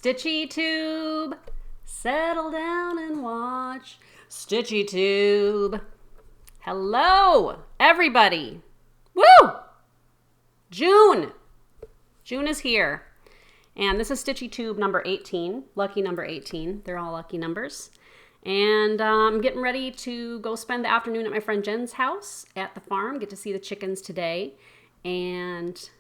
StitchyTube, settle down and watch StitchyTube. Hello, everybody. Woo! June is here. And this is StitchyTube number 18, lucky number 18. They're all lucky numbers. And I'm getting ready to go spend the afternoon at my friend Jen's house at the farm. Get to see the chickens today. And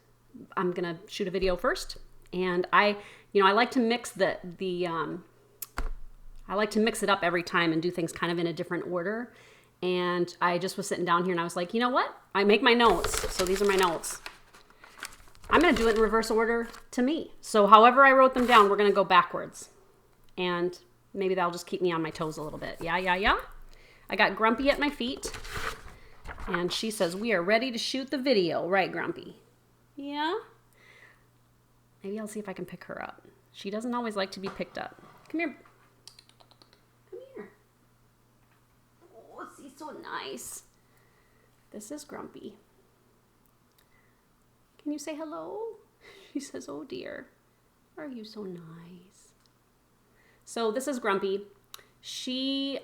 I'm going to shoot a video first. And I like to mix I like to mix it up every time and do things kind of in a different order. And I just was sitting down here and I was like, you know what? I make my notes. So these are my notes. I'm going to do it in reverse order to me. So however I wrote them down, we're going to go backwards. And maybe that'll just keep me on my toes a little bit. Yeah. I got Grumpy at my feet. And she says, we are ready to shoot the video. Right, Grumpy? Yeah? Maybe I'll see if I can pick her up. She doesn't always like to be picked up. Come here. Come here. Oh, she's so nice. This is Grumpy. Can you say hello? She says, oh dear. Are you so nice? So this is Grumpy. She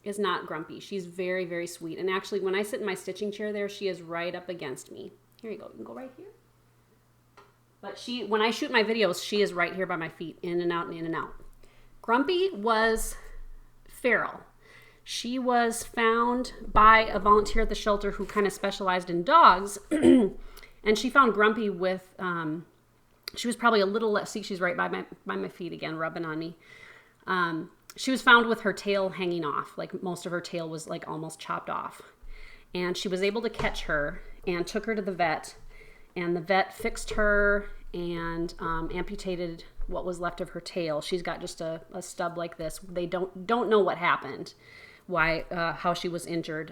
is not grumpy. She's very, very sweet. And actually, when I sit in my stitching chair there, she is right up against me. Here you go. You can go right here. But when I shoot my videos, she is right here by my feet, in and out and in and out. Grumpy was feral. She was found by a volunteer at the shelter who kind of specialized in dogs. And she found Grumpy with, she was probably a little less, see, she's right by my feet again, rubbing on me. She was found with her tail hanging off, like most of her tail was like almost chopped off. And she was able to catch her and took her to the vet. And the vet fixed her and amputated what was left of her tail. She's got just a stub like this. They don't know what happened, how she was injured.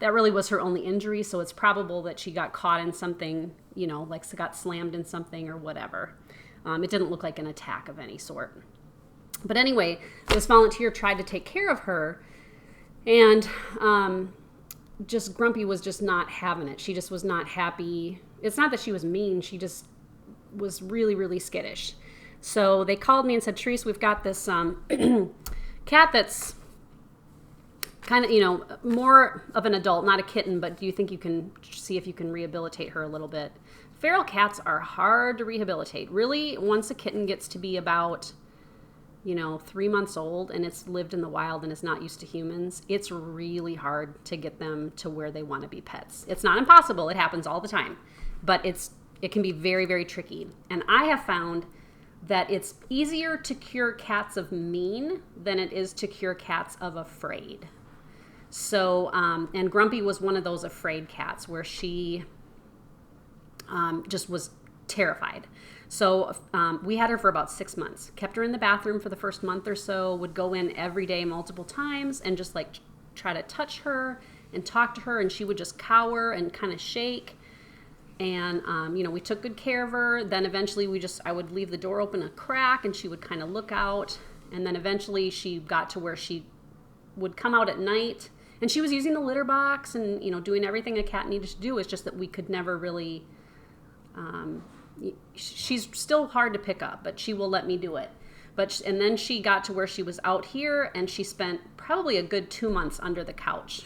That really was her only injury, so it's probable that she got caught in something, like got slammed in something or whatever. It didn't look like an attack of any sort. But anyway, this volunteer tried to take care of her, and just Grumpy was just not having it. She just was not happy. It's not that she was mean. She just was really, really skittish. So they called me and said, Therese, we've got this cat that's kind of, more of an adult, not a kitten, but do you think you can see if you can rehabilitate her a little bit? Feral cats are hard to rehabilitate. Really, once a kitten gets to be about 3 months old and it's lived in the wild and is not used to humans, it's really hard to get them to where they want to be pets. It's not impossible. It happens all the time, but it can be very, very tricky. And I have found that it's easier to cure cats of mean than it is to cure cats of afraid. So, and Grumpy was one of those afraid cats where she just was terrified. So we had her for about 6 months, kept her in the bathroom for the first month or so, would go in every day multiple times and just like try to touch her and talk to her, and she would just cower and kind of shake. And, we took good care of her. Then eventually I would leave the door open a crack and she would kind of look out. And then eventually she got to where she would come out at night and she was using the litter box and, doing everything a cat needed to do. It's just that we could never really, she's still hard to pick up, but she will let me do it. And then she got to where she was out here and she spent probably a good 2 months under the couch.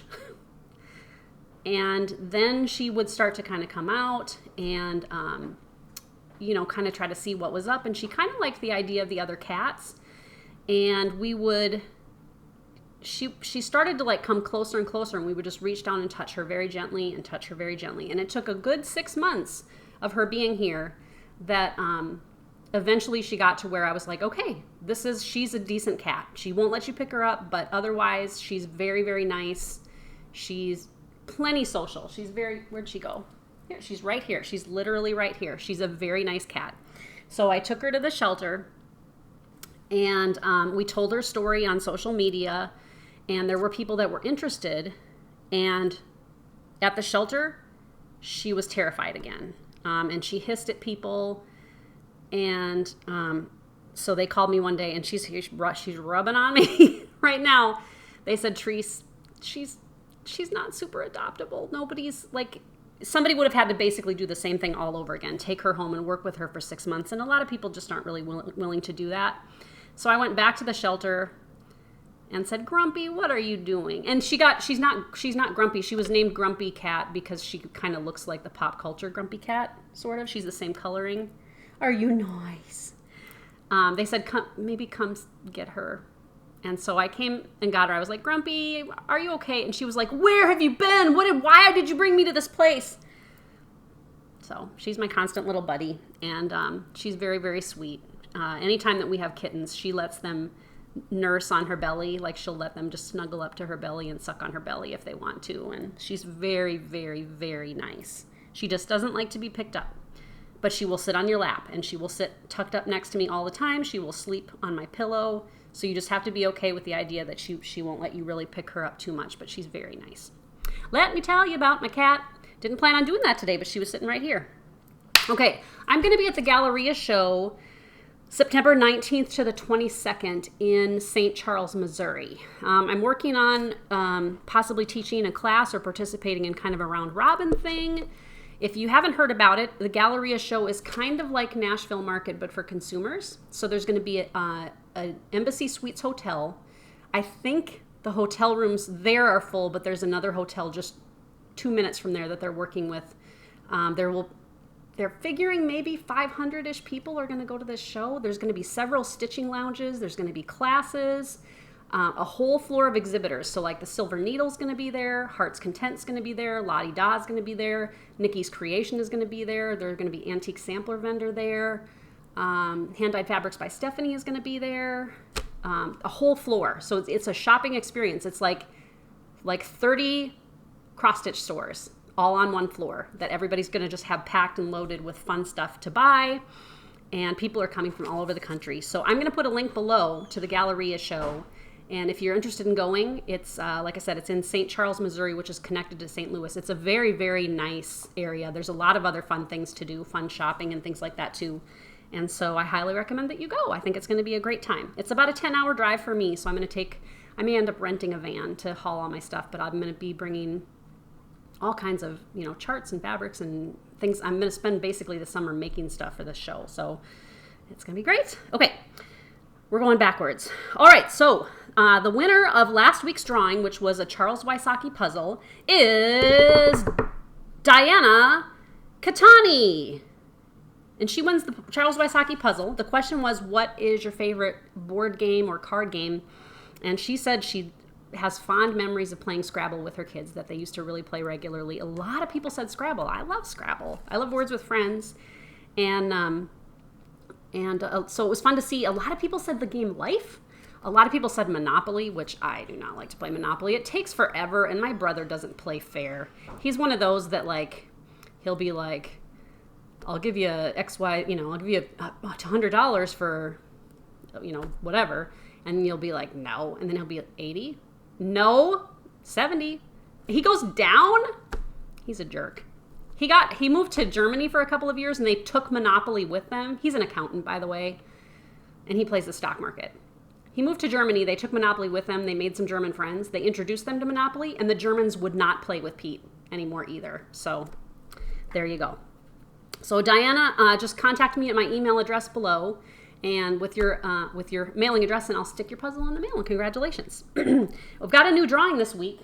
And then she would start to kind of come out and, kind of try to see what was up. And she kind of liked the idea of the other cats. And she started to like come closer and closer, and we would just reach down and touch her very gently and touch her very gently. And it took a good 6 months of her being here that eventually she got to where I was like, okay, she's a decent cat. She won't let you pick her up, but otherwise she's very, very nice. She's plenty social. Where'd she go? Here, she's right here. She's literally right here. She's a very nice cat. So I took her to the shelter and we told her story on social media, and there were people that were interested, and at the shelter, she was terrified again. And she hissed at people, and so they called me one day, and she's rubbing on me right now. They said, Therese, she's not super adoptable. Nobody's like, somebody would have had to basically do the same thing all over again, take her home and work with her for 6 months. And a lot of people just aren't really willing to do that. So I went back to the shelter and said, Grumpy, what are you doing? And she's not Grumpy. She was named Grumpy Cat because she kind of looks like the pop culture Grumpy Cat, sort of. She's the same coloring. Are you nice? They said, maybe come get her. And so I came and got her. I was like, Grumpy, are you okay? And she was like, where have you been? Why did you bring me to this place? So she's my constant little buddy, and she's very, very sweet. Anytime that we have kittens, she lets them nurse on her belly. Like, she'll let them just snuggle up to her belly and suck on her belly if they want to. And she's very, very, very nice. She just doesn't like to be picked up. But she will sit on your lap, and she will sit tucked up next to me all the time. She will sleep on my pillow. So you just have to be okay with the idea that she won't let you really pick her up too much, but she's very nice. Let me tell you about my cat. Didn't plan on doing that today, but she was sitting right here. Okay, I'm going to be at the Galleria show September 19th to the 22nd in St. Charles, Missouri. I'm working on possibly teaching a class or participating in kind of a round robin thing. If you haven't heard about it, the Galleria show is kind of like Nashville Market, but for consumers. So there's going to be an Embassy Suites hotel. I think the hotel rooms there are full, but there's another hotel just 2 minutes from there that they're working with. They're figuring maybe 500-ish people are going to go to this show. There's going to be several stitching lounges. There's going to be classes. A whole floor of exhibitors. So like the Silver Needle's going to be there, Heart's Content's going to be there, Lottie Da's going to be there, Nikki's Creation is going to be there, there's going to be Antique Sampler Vendor there, Hand-Dyed Fabrics by Stephanie is going to be there, a whole floor. So it's a shopping experience. It's like 30 cross-stitch stores all on one floor that everybody's going to just have packed and loaded with fun stuff to buy. And people are coming from all over the country. So I'm going to put a link below to the Galleria show. And if you're interested in going, it's, like I said, it's in St. Charles, Missouri, which is connected to St. Louis. It's a very, very nice area. There's a lot of other fun things to do, fun shopping and things like that too. And so I highly recommend that you go. I think it's going to be a great time. It's about a 10-hour drive for me, so I may end up renting a van to haul all my stuff, but I'm going to be bringing all kinds of, charts and fabrics and things. I'm going to spend basically the summer making stuff for this show, so it's going to be great. Okay, we're going backwards. All right, so the winner of last week's drawing, which was a Charles Wysocki puzzle, is Diana Catani. And she wins the Charles Wysocki puzzle. The question was, what is your favorite board game or card game? And she said she has fond memories of playing Scrabble with her kids, that they used to really play regularly. A lot of people said Scrabble. I love Scrabble. I love Words with Friends. And so it was fun to see. A lot of people said the game Life. A lot of people said Monopoly, which I do not like to play Monopoly. It takes forever, and my brother doesn't play fair. He's one of those that, he'll be like, I'll give you I'll give you $100 for, whatever. And you'll be like, no. And then he'll be 80. No. 70. He goes down. He's a jerk. He moved to Germany for a couple of years, and they took Monopoly with them. He's an accountant, by the way, and he plays the stock market. He moved to Germany. They took Monopoly with them. They made some German friends. They introduced them to Monopoly, and the Germans would not play with Pete anymore either. So there you go. So Diana, just contact me at my email address below, and with your mailing address, and I'll stick your puzzle in the mail. And congratulations. We've got a new drawing this week,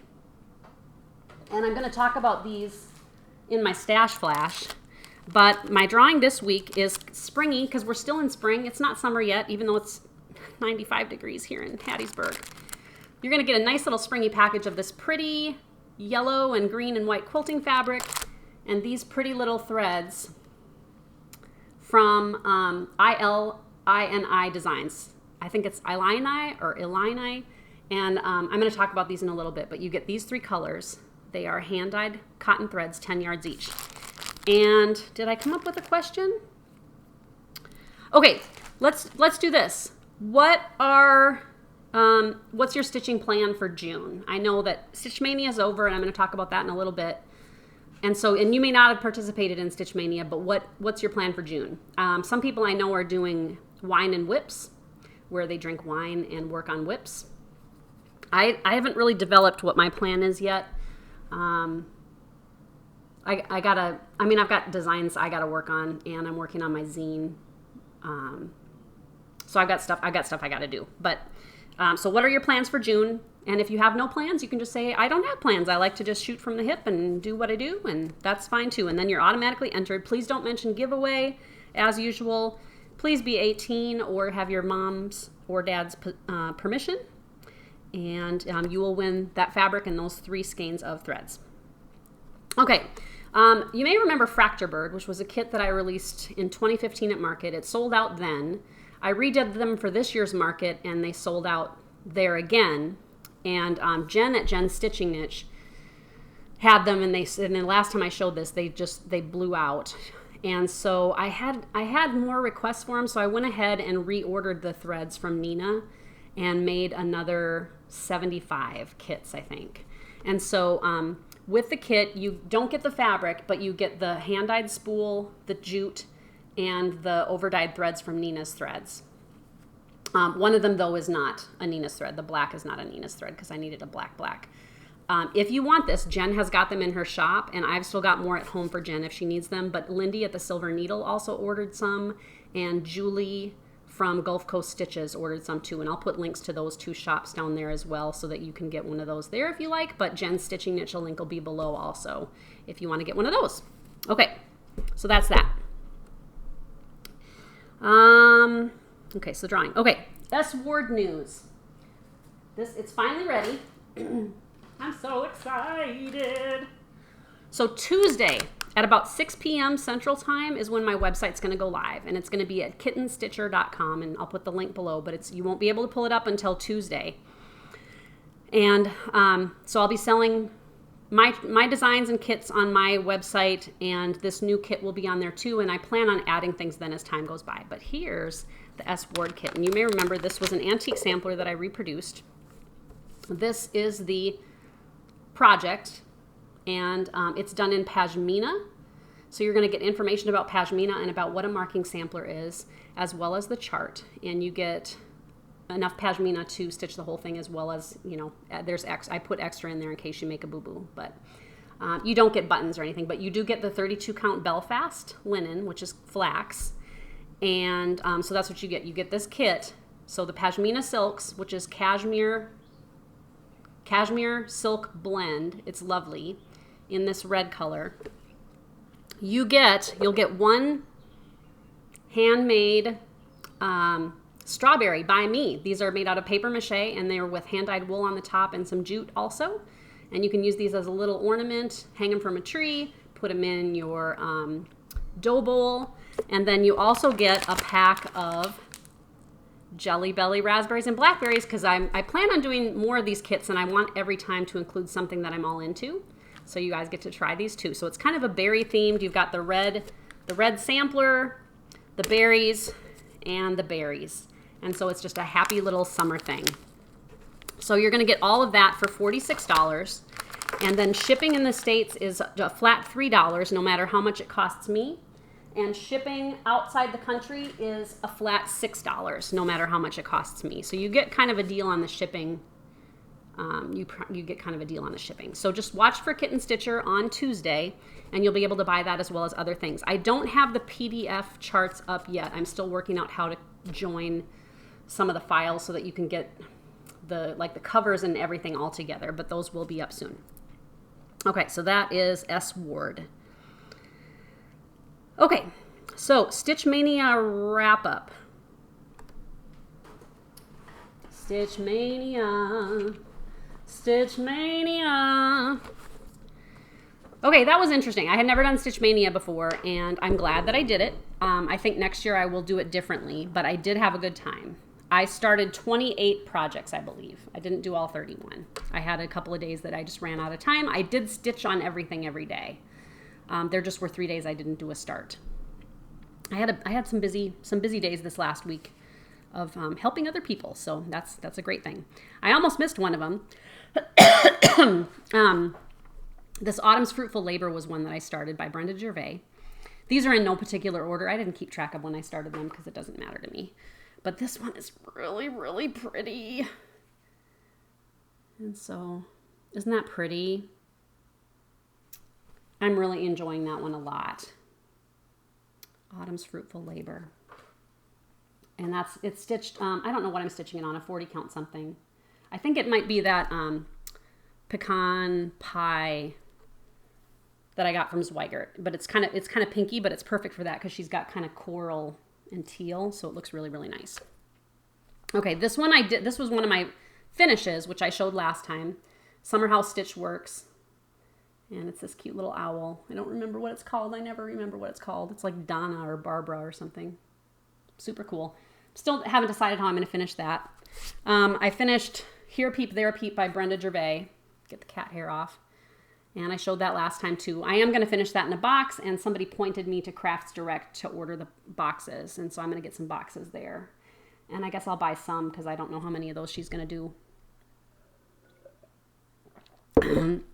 and I'm going to talk about these in my stash flash. But my drawing this week is springy because we're still in spring. It's not summer yet, even though it's 95 degrees here in Hattiesburg. You're going to get a nice little springy package of this pretty yellow and green and white quilting fabric and these pretty little threads from ILINI Designs. I think it's Ilini or Illini. And I'm going to talk about these in a little bit, but you get these three colors. They are hand-dyed cotton threads, 10 yards each. And did I come up with a question? Okay, let's do this. What's your stitching plan for June? I know that Stitch Maynia is over, and I'm going to talk about that in a little bit. And you may not have participated in Stitch Maynia, but what's your plan for June? Some people I know are doing wine and whips, where they drink wine and work on whips. I haven't really developed what my plan is yet. I've got designs I gotta work on, and I'm working on my zine. So I've got stuff I gotta do. But so what are your plans for June? And if you have no plans, you can just say, I don't have plans. I like to just shoot from the hip and do what I do, and that's fine too. And then you're automatically entered. Please don't mention giveaway as usual. Please be 18 or have your mom's or dad's permission. And you will win that fabric and those 3 skeins of threads. Okay, you may remember Fraktur Bird, which was a kit that I released in 2015 at market. It sold out then. I redid them for this year's market, and they sold out there again. And Jen at Jen's Stitching Niche had them, and the last time I showed this, they blew out. And so I had more requests for them, so I went ahead and reordered the threads from Nina and made another 75 kits, I think. And so with the kit, you don't get the fabric, but you get the hand-dyed spool, the jute, and the over-dyed threads from Nina's threads. One of them, though, is not a Nina's thread. The black is not a Nina's thread because I needed a black. If you want this, Jen has got them in her shop, and I've still got more at home for Jen if she needs them. But Lindy at the Silver Needle also ordered some, and Julie from Gulf Coast Stitches ordered some too. And I'll put links to those 2 shops down there as well so that you can get one of those there if you like. But Jen's Stitching Niche, a link will be below also if you want to get one of those. Okay, so that's that. Okay, so drawing. Okay, S Ward news. It's finally ready. I'm so excited. So Tuesday at about 6 p.m. Central Time is when my website's going to go live, and it's going to be at kittenstitcher.com, and I'll put the link below, but you won't be able to pull it up until Tuesday. And so I'll be selling my designs and kits on my website, and this new kit will be on there too, and I plan on adding things then as time goes by. But here's the S Ward kit, and you may remember this was an antique sampler that I reproduced. This is the project, and it's done in pashmina. So you're going to get information about pashmina and about what a marking sampler is, as well as the chart, and you get enough pashmina to stitch the whole thing, as well as, I put extra in there in case you make a boo-boo, but you don't get buttons or anything, but you do get the 32 count Belfast linen, which is flax, and so that's what you get. You get this kit. So the pashmina silks, which is cashmere silk blend, it's lovely in this red color. You'll get 1 handmade strawberry by me. These are made out of paper mache, and they're with hand-dyed wool on the top and some jute also. And you can use these as a little ornament, hang them from a tree, put them in your dough bowl. And then you also get a pack of Jelly Belly raspberries and blackberries, because I plan on doing more of these kits, and I want every time to include something that I'm all into. So you guys get to try these too. So it's kind of a berry themed. You've got the red sampler, the berries, and the berries. And so it's just a happy little summer thing. So you're going to get all of that for $46. And then shipping in the States is a flat $3, no matter how much it costs me. And shipping outside the country is a flat $6, no matter how much it costs me. So you get kind of a deal on the shipping. You get kind of a deal on the shipping. So just watch for Kitten Stitcher on Tuesday, and you'll be able to buy that as well as other things. I don't have the PDF charts up yet. I'm still working out how to join some of the files so that you can get the covers and everything all together, but those will be up soon. Okay, so that is S Ward. Okay, so Stitch Maynia wrap up. Stitch Maynia. Stitch Maynia. Okay, that was interesting. I had never done Stitch Maynia before, and I'm glad that I did it. I think next year I will do it differently, but I did have a good time. I started 28 projects, I believe. I didn't do all 31. I had a couple of days that I just ran out of time. I did stitch on everything every day. There just were 3 days I didn't do a start. I had some busy days this last week of helping other people, so that's a great thing. I almost missed one of them. This Autumn's Fruitful Labor was one that I started by Brenda Gervais. These are in no particular order. I didn't keep track of when I started them because it doesn't matter to me. But this one is really, really pretty. And so, isn't that pretty? I'm really enjoying that one a lot. Autumn's Fruitful Labor. And it's stitched, I don't know what I'm stitching it on, a 40 count something. I think it might be that pecan pie that I got from Zweigert, but it's kind of pinky, but it's perfect for that because she's got kind of coral and teal, so it looks really, really nice. Okay, this one this was one of my finishes, which I showed last time. Summer House Stitch Works. And it's this cute little owl. I don't remember what it's called. I never remember what it's called. It's like Donna or Barbara or something. Super cool. Still haven't decided how I'm going to finish that. I finished Here Peep, There Peep by Brenda Gervais. Get the cat hair off. And I showed that last time too. I am going to finish that in a box, and somebody pointed me to Crafts Direct to order the boxes. And so I'm going to get some boxes there. And I guess I'll buy some because I don't know how many of those she's going to do.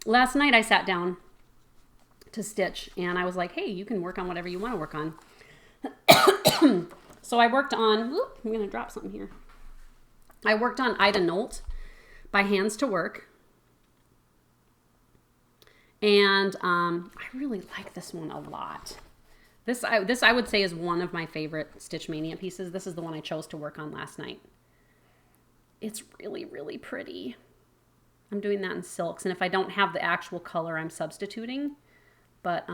Last night I sat down to stitch, and I was like, hey, you can work on whatever you want to work on. So I worked on, I'm going to drop something here. I worked on Ida Nolt by Hands to Work. And I really like this one a lot. This I would say is one of my favorite Stitch Maynia pieces. This is the one I chose to work on last night. It's really, really pretty. I'm doing that in silks, and if I don't have the actual color, I'm substituting. But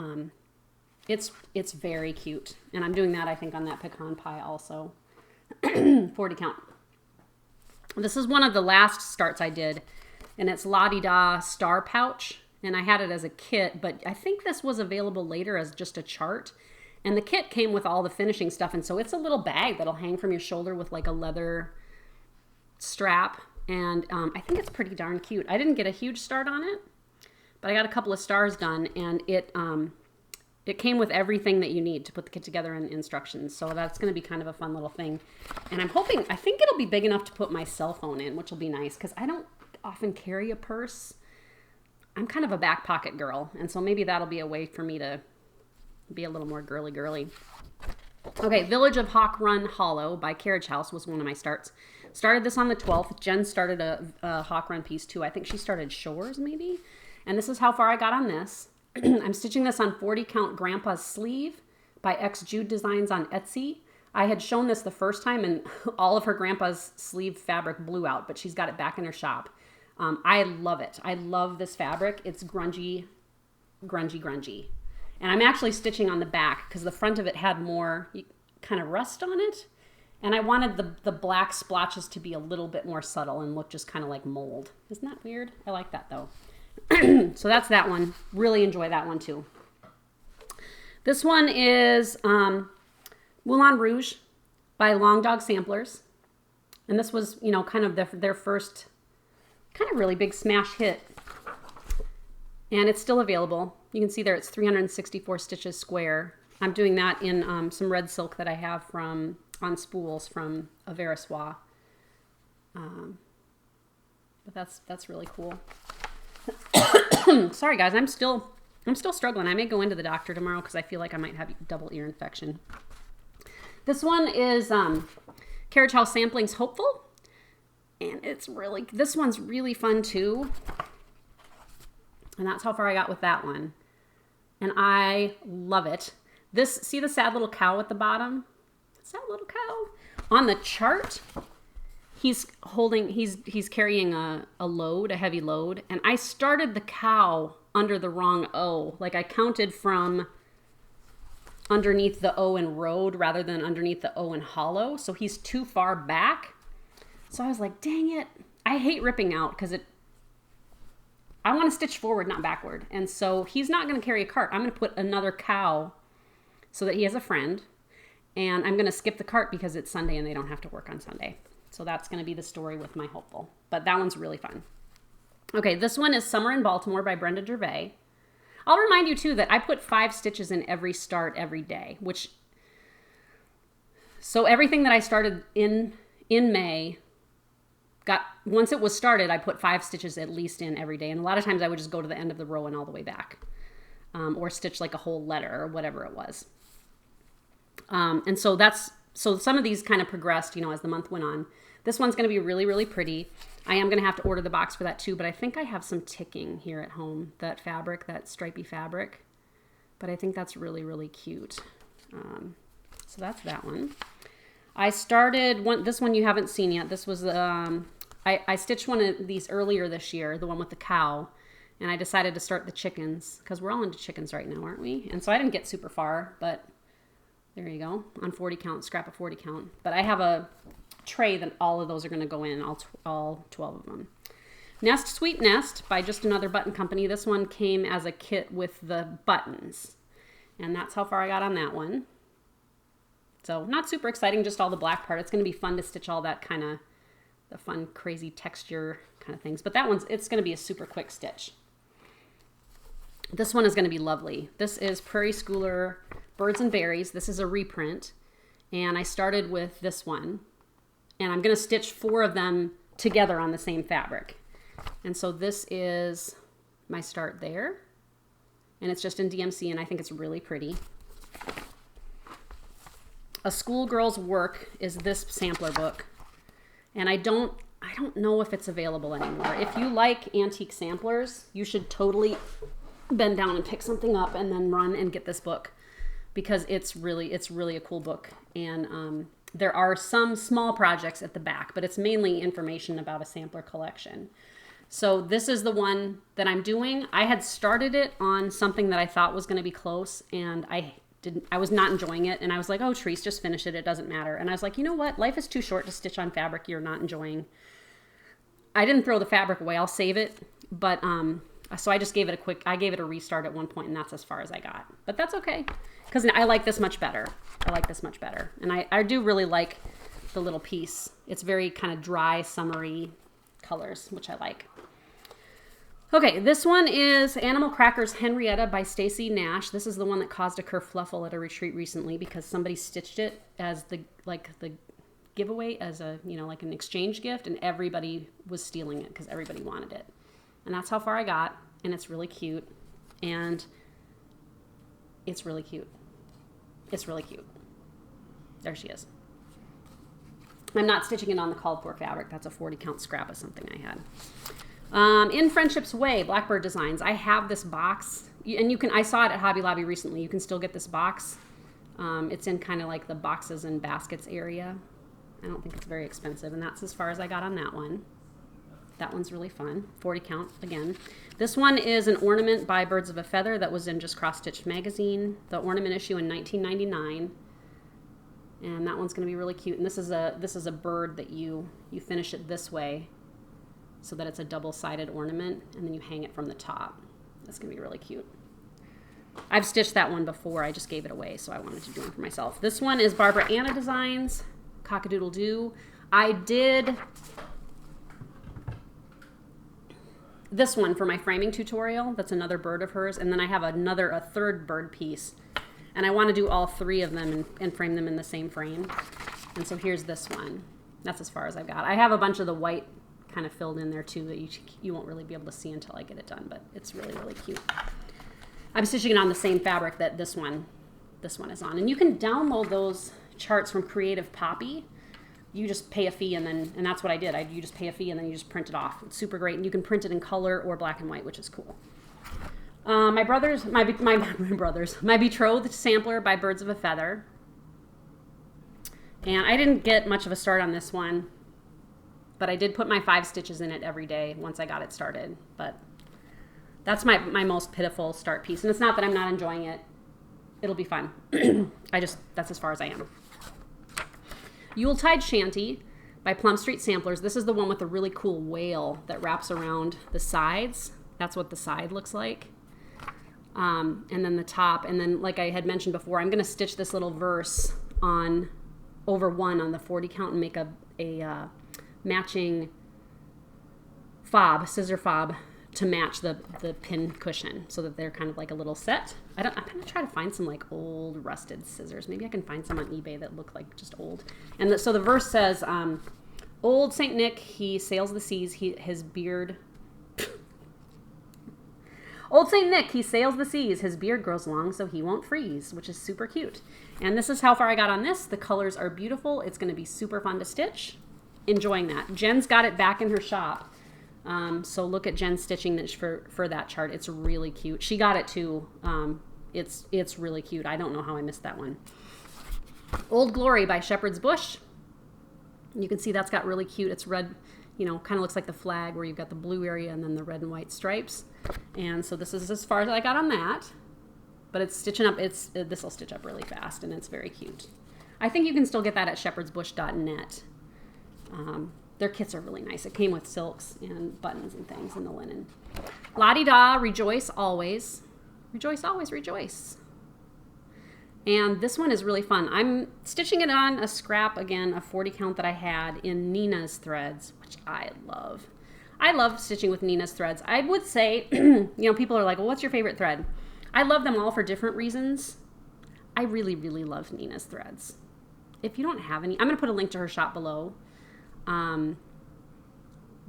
it's very cute, and I'm doing that, I think, on that pecan pie also. 40 count. This is one of the last starts I did, and it's La Di Da Star Pouch, and I had it as a kit, but I think this was available later as just a chart. And the kit came with all the finishing stuff, and so it's a little bag that'll hang from your shoulder with like a leather strap. And I think it's pretty darn cute. I didn't get a huge start on it, but I got a couple of stars done, and it came with everything that you need to put the kit together and instructions. So that's going to be kind of a fun little thing. And I'm hoping, I think it'll be big enough to put my cell phone in, which will be nice because I don't often carry a purse. I'm kind of a back pocket girl, and so maybe that'll be a way for me to be a little more girly. Okay, Village of Hawk Run Hollow by Carriage House was one of my starts. Started this on the 12th. Jen started a Hawk Run piece too. I think she started Shores maybe. And this is how far I got on this. I'm stitching this on 40 count Grandpa's Sleeve by X Jude Designs on Etsy. I had shown this the first time, and all of her Grandpa's Sleeve fabric blew out, but she's got it back in her shop. I love it. I love this fabric. It's grungy. And I'm actually stitching on the back because the front of it had more kind of rust on it. And I wanted the black splotches to be a little bit more subtle and look just kind of like mold. Isn't that weird? I like that though. So that's that one. Really enjoy that one too. This one is Moulin Rouge by Long Dog Samplers. And this was, you know, kind of their first kind of really big smash hit. And it's still available. You can see there it's 364 stitches square. I'm doing that in some red silk that I have on spools from Avera Soie. But that's really cool. Sorry guys, I'm still struggling. I may go into the doctor tomorrow because I feel like I might have double ear infection. This one is Carriage House Samplings Hopeful. And this one's really fun too. And that's how far I got with that one. And I love it. See the sad little cow at the bottom? Sad little cow. On the chart, he's carrying a load, a heavy load. And I started the cow under the wrong O. Like I counted from underneath the O in road rather than underneath the O in hollow. So he's too far back. So I was like, dang it. I hate ripping out because I want to stitch forward, not backward. And so he's not going to carry a cart. I'm going to put another cow so that he has a friend. And I'm going to skip the cart because it's Sunday and they don't have to work on Sunday. So that's going to be the story with my Hopeful. But that one's really fun. Okay, this one is Summer in Baltimore by Brenda Gervais. I'll remind you too that I put 5 stitches in every start every day, so everything that I started in May, once it was started, I put 5 stitches at least in every day. And a lot of times I would just go to the end of the row and all the way back. Or stitch like a whole letter or whatever it was. And so some of these kind of progressed, as the month went on. This one's going to be really, really pretty. I am going to have to order the box for that too, but I think I have some ticking here at home, that stripy fabric. But I think that's really, really cute. So that's that one. I started this one you haven't seen yet. This was, I stitched one of these earlier this year, the one with the cow. And I decided to start the chickens because we're all into chickens right now, aren't we? And so I didn't get super far, but there you go. On 40 count, scrap of 40 count. But I have a tray that all of those are going to go in, all 12 of them. Nest Sweet Nest by Just Another Button Company. This one came as a kit with the buttons. And that's how far I got on that one. So not super exciting, just all the black part. It's going to be fun to stitch all that kind of, the fun, crazy texture kind of things. But that one's, it's going to be a super quick stitch. This one is going to be lovely. This is Prairie Schooler Birds and Berries. This is a reprint. And I started with this one. And I'm going to stitch 4 of them together on the same fabric. And so this is my start there. And it's just in DMC, and I think it's really pretty. A Schoolgirl's Work is this sampler book. And I don't know if it's available anymore. If you like antique samplers, you should totally bend down and pick something up and then run and get this book, because it's really a cool book. And there are some small projects at the back, but it's mainly information about a sampler collection. So this is the one that I'm doing. I had started it on something that I thought was going to be close, and I was not enjoying it. And I was like, oh, Therese, just finish it. It doesn't matter. And I was like, you know what? Life is too short to stitch on fabric you're not enjoying. I didn't throw the fabric away. I'll save it. But so I just gave it a restart at one point, and that's as far as I got. But that's okay, because I like this much better. And I do really like the little piece. It's very kind of dry, summery colors, which I like. Okay, this one is Animal Crackers Henrietta by Stacy Nash. This is the one that caused a kerfluffle at a retreat recently because somebody stitched it as the giveaway, as a, like an exchange gift, and everybody was stealing it because everybody wanted it. And that's how far I got, and it's really cute. And it's really cute. It's really cute. There she is. I'm not stitching it on the called for fabric. That's a 40 count scrap of something I had. In Friendship's Way, Blackbird Designs. I have this box, and I saw it at Hobby Lobby recently. You can still get this box. It's in kind of like the boxes and baskets area. I don't think it's very expensive, and that's as far as I got on that one. That one's really fun. 40 count again. This one is an ornament by Birds of a Feather that was in Just Cross Stitched magazine, the ornament issue in 1999. And that one's going to be really cute. And this is a bird that you finish it this way so that it's a double-sided ornament, and then you hang it from the top. That's going to be really cute. I've stitched that one before. I just gave it away, so I wanted to do one for myself. This one is Barbara Anna Designs, Cock-a-Doodle-Doo. I did this one for my framing tutorial. That's another bird of hers. And then I have a third bird piece. And I want to do all 3 of them and frame them in the same frame. And so here's this one. That's as far as I've got. I have a bunch of the white kind of filled in there too that you won't really be able to see until I get it done, but it's really, really cute. I'm stitching it on the same fabric that this one is on. And you can download those charts from Creative Poppy. You just pay a fee, and that's what I did. You just pay a fee and then you just print it off. It's super great, and you can print it in color or black and white, which is cool. My Betrothed Sampler by Birds of a Feather. And I didn't get much of a start on this one, but I did put my 5 stitches in it every day once I got it started. But that's my most pitiful start piece. And it's not that I'm not enjoying it. It'll be fun. That's as far as I am. Yuletide Shanty by Plum Street Samplers. This is the one with the really cool whale that wraps around the sides. That's what the side looks like. And then the top. And then, like I had mentioned before, I'm going to stitch this little verse over 1 on the 40 count and make a matching scissor fob to match the pin cushion so that they're kind of like a little set. I'm going to try to find some like old rusted scissors. Maybe I can find some on eBay that look like just old. And so the verse says, Old St. Nick, he sails the seas, his beard... Old St. Nick, he sails the seas, his beard grows long so he won't freeze, which is super cute. And this is how far I got on this. The colors are beautiful. It's going to be super fun to stitch. Enjoying that. Jen's got it back in her shop. So look at Jen stitching this for that chart. It's really cute. She got it too It's really cute. I don't know how I missed that one. Old Glory by Shepherd's Bush. You can see that's got really cute. It's red, you know, kind of looks like the flag where you've got the blue area and then the red and white stripes. And so this is as far as I got on that. But it's stitching up. This will stitch up really fast, and it's very cute. I think you can still get that at shepherdsbush.net. Their kits are really nice. It came with silks and buttons and things and the linen. La-di-da, rejoice always. Rejoice always, rejoice. And this one is really fun. I'm stitching it on a scrap, again, a 40 count that I had in Nina's threads, which I love. I love stitching with Nina's threads. I would say, you know, people are like, well, what's your favorite thread? I love them all for different reasons. I really, really love Nina's threads. If you don't have any, I'm going to put a link to her shop below.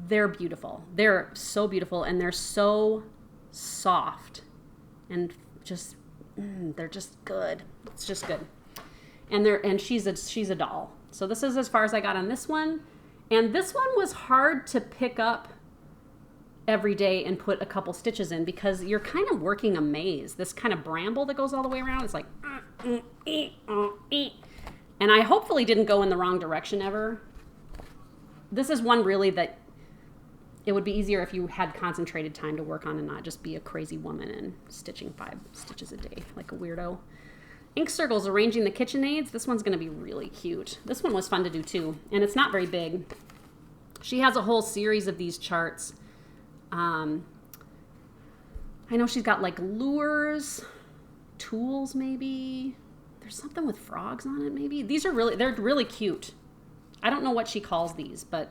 They're beautiful. They're so beautiful, and they're so soft and just, they're just good. It's just good. And she's a doll. So this is as far as I got on this one. And this one was hard to pick up every day and put a couple stitches in because you're kind of working a maze. This kind of bramble that goes all the way around, it's like, and I hopefully didn't go in the wrong direction ever. This is one really that it would be easier if you had concentrated time to work on and not just be a crazy woman and stitching 5 stitches a day like a weirdo. Ink Circles, arranging the KitchenAids. This one's going to be really cute. This one was fun to do too, and it's not very big. She has a whole series of these charts. I know she's got like lures, tools maybe. There's something with frogs on it maybe. They're really cute. I don't know what she calls these, but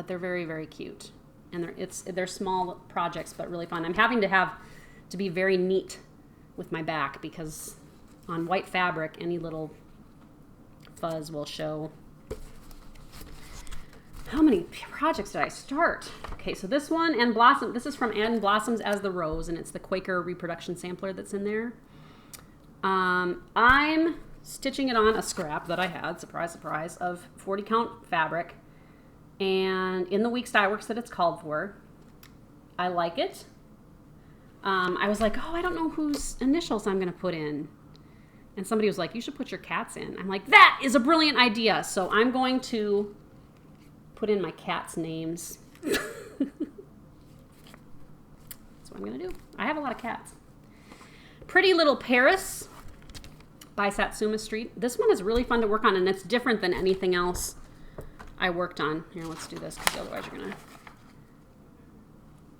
they're very, very cute. And they're small projects, but really fun. I'm having to be very neat with my back because on white fabric, any little fuzz will show. How many projects did I start? Okay, so this one, and Blossom, this is from And Blossoms as the Rose, and it's the Quaker reproduction sampler that's in there. I'm stitching it on a scrap that I had, surprise, surprise, of 40 count fabric. And in the Weeks Dye Works that it's called for. I like it. I was like, oh, I don't know whose initials I'm going to put in. And somebody was like, you should put your cat's in. I'm like, that is a brilliant idea. So I'm going to put in my cat's names. That's what I'm going to do. I have a lot of cats. Pretty Little Paris by Satsuma Street. This one is really fun to work on, and it's different than anything else I worked on. Here, let's do this because otherwise you're going to...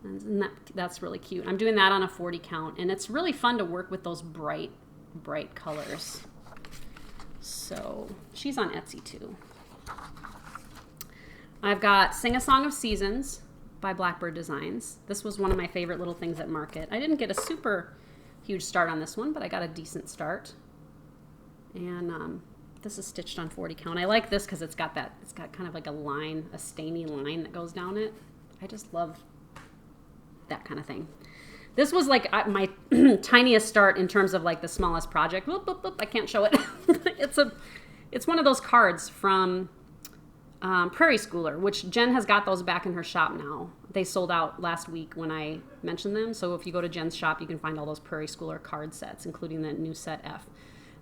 And that's really cute. I'm doing that on a 40 count, and it's really fun to work with those bright colors. So she's on Etsy too. I've got Sing a Song of Seasons by Blackbird Designs. This was one of my favorite little things at market. I didn't get a super huge start on this one, but I got a decent start. And this is stitched on 40 count. I like this because it's got kind of like a line, a stainy line that goes down it. I just love that kind of thing. This was like my tiniest start in terms of like the smallest project. Whoop, whoop, whoop. I can't show it. It's one of those cards from Prairie Schooler, which Jen has got those back in her shop now. They sold out last week when I mentioned them. So if you go to Jen's shop, you can find all those Prairie Schooler card sets, including the new set F.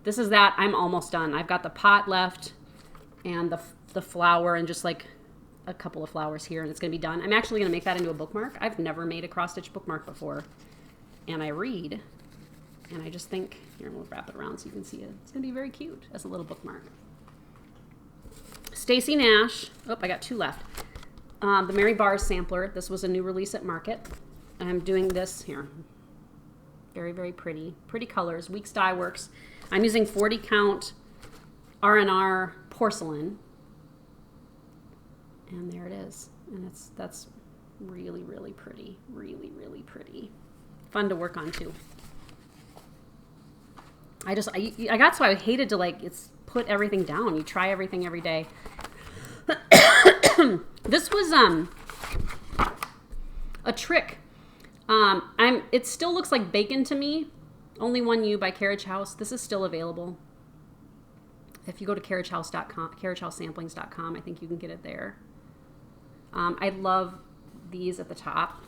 This is that. I'm almost done. I've got the pot left and the flower and just like a couple of flowers here, and it's going to be done. I'm actually going to make that into a bookmark. I've never made a cross-stitch bookmark before. And I read, and I just think, here, we'll wrap it around so you can see it. It's going to be very cute as a little bookmark. Stacy Nash. Oh, I got 2 left. The Mary Bars sampler. This was a new release at market. I'm doing this here. Very, very pretty. Pretty colors. Weeks Dye Works. I'm using 40 count R&R porcelain. And there it is. And that's really, really pretty. Really, really pretty. Fun to work on too. I got so I hated to like put everything down. You try everything every day. This was a trick. It still looks like bacon to me. Only One You by Carriage House. This is still available. If you go to carriagehouse.com, carriagehousesamplings.com, I think you can get it there. I love these at the top.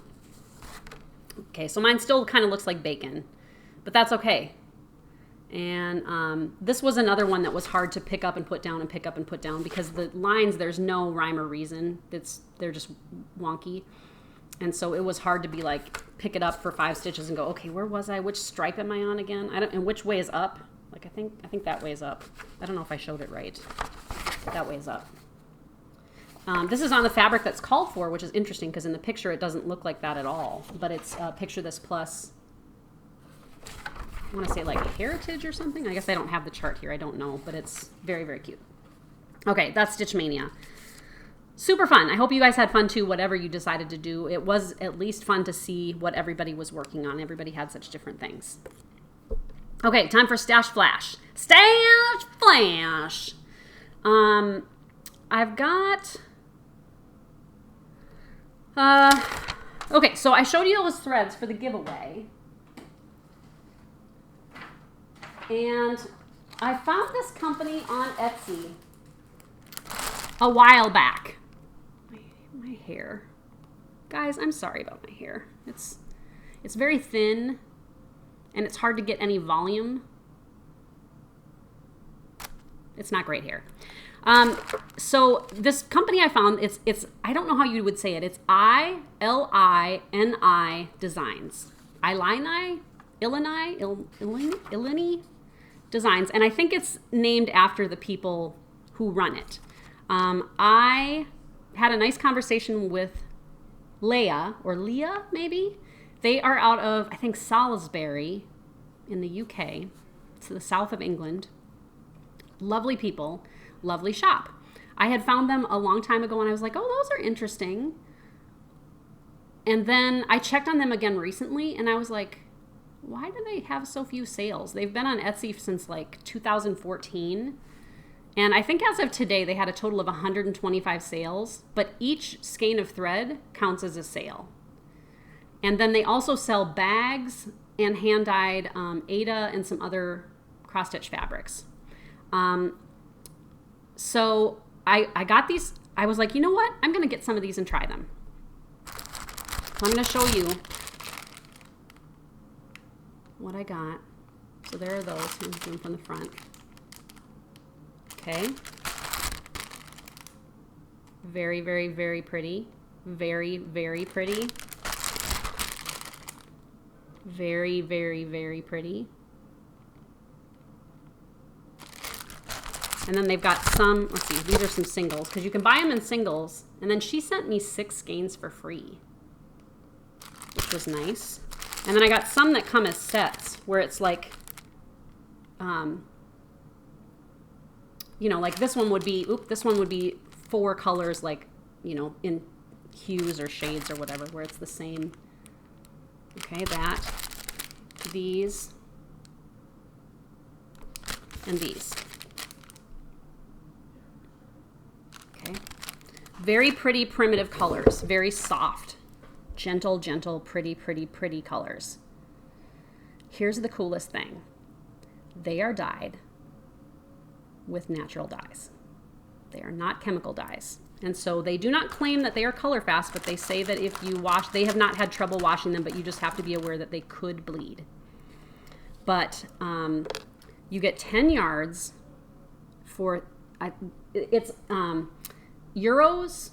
Okay, so mine still kind of looks like bacon, but that's okay. And this was another one that was hard to pick up and put down and pick up and put down because the lines, there's no rhyme or reason. They're just wonky. And so it was hard to be like, pick it up for 5 stitches and go, okay, where was I? Which stripe am I on again? And which way is up? Like, I think that way is up. I don't know if I showed it right. That way is up. This is on the fabric that's called for, which is interesting because in the picture it doesn't look like that at all. But it's Picture This Plus, I want to say like Heritage or something. I guess I don't have the chart here. I don't know, but it's very, very cute. Okay, that's Stitch Maynia. Super fun. I hope you guys had fun too, whatever you decided to do. It was at least fun to see what everybody was working on. Everybody had such different things. Okay, time for Stash Flash. Stash Flash! I've got... okay, so I showed you those threads for the giveaway. And I found this company on Etsy a while back. My hair. Guys, I'm sorry about my hair. It's very thin and it's hard to get any volume. It's not great hair. So this company I found, it's I don't know how you would say it. It's Ilini Designs. Ilini Designs, and I think it's named after the people who run it. I had a nice conversation with Leah maybe. They are out of, I think, Salisbury in the UK. It's the south of England. Lovely people, lovely shop. I had found them a long time ago and I was like, oh, those are interesting. And then I checked on them again recently and I was like, why do they have so few sales? They've been on Etsy since like 2014. And I think as of today, they had a total of 125 sales, but each skein of thread counts as a sale. And then they also sell bags and hand-dyed Aida and some other cross-stitch fabrics. So I got these. I was like, you know what? I'm going to get some of these and try them. So I'm going to show you what I got. So there are those. I'm doing from the front. Okay. Very, very, very pretty. Very, very pretty. Very, very, very pretty. And then they've got some, let's see, these are some singles, because you can buy them in singles. And then she sent me 6 skeins for free, which was nice. And then I got some that come as sets, where it's like, you know, like this one would be 4 colors, like, you know, in hues or shades or whatever, where it's the same. Okay, that, these, and these. Okay. Very pretty primitive colors, very soft, gentle, gentle, pretty, pretty, pretty colors. Here's the coolest thing. They are dyed with natural dyes. They are not chemical dyes. And so they do not claim that they are color fast, but they say that if you wash, they have not had trouble washing them, but you just have to be aware that they could bleed. But you get 10 yards for, it's euros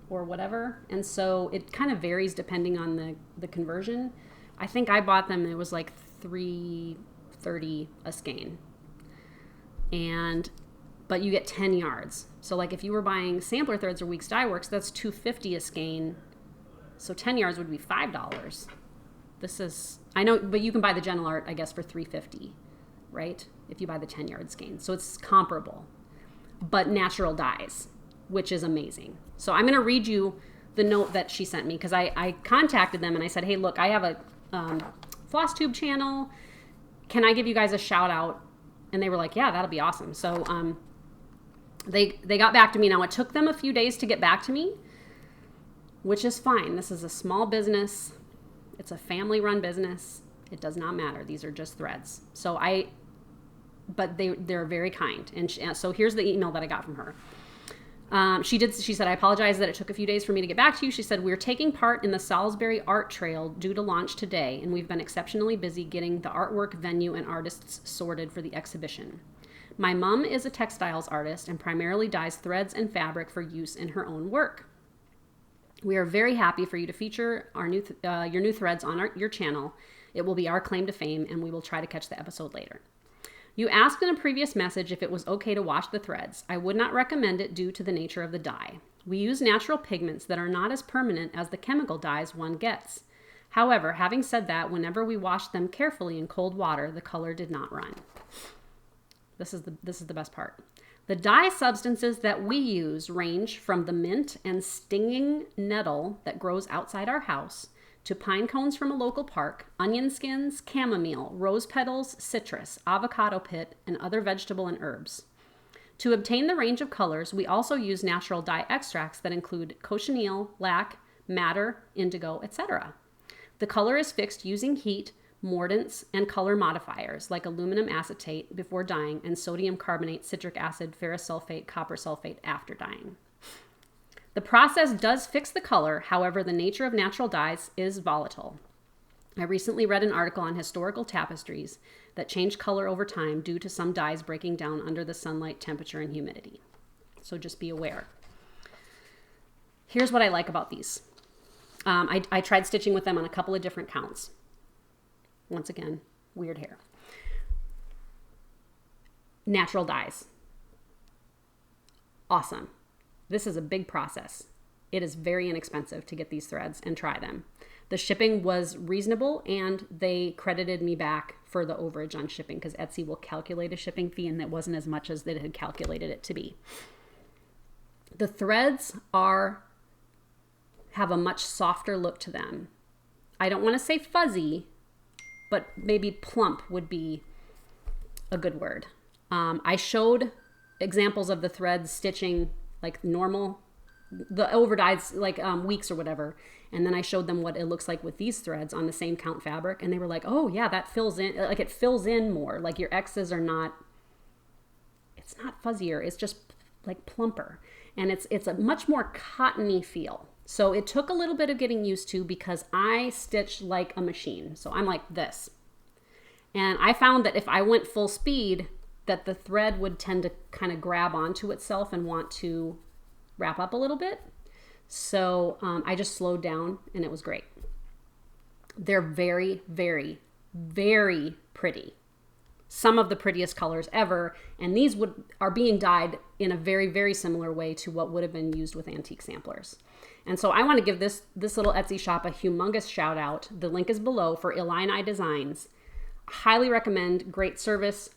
or whatever. And so it kind of varies depending on the conversion. I think I bought them, it was like $3.30 a skein. But you get 10 yards. So like if you were buying sampler threads or Weeks Dye Works, that's $2.50 a skein. So 10 yards would be $5. This is, I know, but you can buy the Gentle Art, I guess, for $3.50, right? If you buy the 10 yard skein. So it's comparable, but natural dyes, which is amazing. So I'm going to read you the note that she sent me because I contacted them and I said, hey, look, I have a floss tube channel. Can I give you guys a shout out? And they were like, yeah, that'll be awesome. So they got back to me. Now, it took them a few days to get back to me, which is fine. This is a small business. It's a family-run business. It does not matter. These are just threads. So but they're very kind. And so here's the email that I got from her. She said, I apologize that it took a few days for me to get back to you. She said, we're taking part in the Salisbury Art Trail due to launch today, and we've been exceptionally busy getting the artwork, venue, and artists sorted for the exhibition. My mom is a textiles artist and primarily dyes threads and fabric for use in her own work. We are very happy for you to feature your new threads on your channel. It will be our claim to fame, and we will try to catch the episode later. You asked in a previous message if it was okay to wash the threads. I would not recommend it due to the nature of the dye. We use natural pigments that are not as permanent as the chemical dyes one gets. However, having said that, whenever we washed them carefully in cold water, the color did not run. This is the best part. The dye substances that we use range from the mint and stinging nettle that grows outside our house to pine cones from a local park, onion skins, chamomile, rose petals, citrus, avocado pit, and other vegetable and herbs. To obtain the range of colors, we also use natural dye extracts that include cochineal, lac, madder, indigo, etc. The color is fixed using heat, mordants, and color modifiers like aluminum acetate before dyeing and sodium carbonate, citric acid, ferrous sulfate, copper sulfate after dyeing. The process does fix the color, however, the nature of natural dyes is volatile. I recently read an article on historical tapestries that change color over time due to some dyes breaking down under the sunlight, temperature, and humidity. So just be aware. Here's what I like about these. I tried stitching with them on a couple of different counts. Once again, weird hair. Natural dyes. Awesome. This is a big process. It is very inexpensive to get these threads and try them. The shipping was reasonable, and they credited me back for the overage on shipping because Etsy will calculate a shipping fee, and it wasn't as much as they had calculated it to be. The threads have a much softer look to them. I don't want to say fuzzy, but maybe plump would be a good word. I showed examples of the threads stitching like normal, the overdyes like weeks or whatever. And then I showed them what it looks like with these threads on the same count fabric. And they were like, oh yeah, that fills in, like it fills in more. Like your X's are not, it's not fuzzier. It's just like plumper. And it's a much more cottony feel. So it took a little bit of getting used to because I stitch like a machine. So I'm like this. And I found that if I went full speed, that the thread would tend to kind of grab onto itself and want to wrap up a little bit. So I just slowed down and it was great. They're very, very, very pretty. Some of the prettiest colors ever. And these are being dyed in a very, very similar way to what would have been used with antique samplers. And so I want to give this little Etsy shop a humongous shout out. The link is below for Illini Designs. Highly recommend. Great service.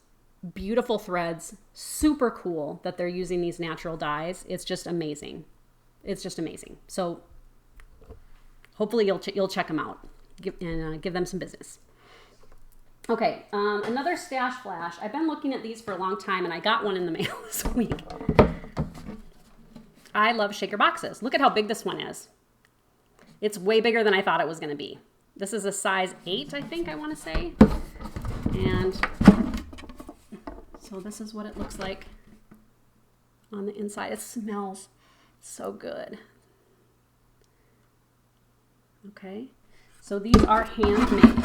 Beautiful threads, super cool that they're using these natural dyes. It's just amazing. It's just amazing. So hopefully you'll check them out and give them some business. Okay, another stash flash. I've been looking at these for a long time and I got one in the mail this week. I love shaker boxes. Look at how big this one is. It's way bigger than I thought it was going to be. This is a size 8, I think I want to say. And so this is what it looks like on the inside. It smells so good. Okay, so these are handmade.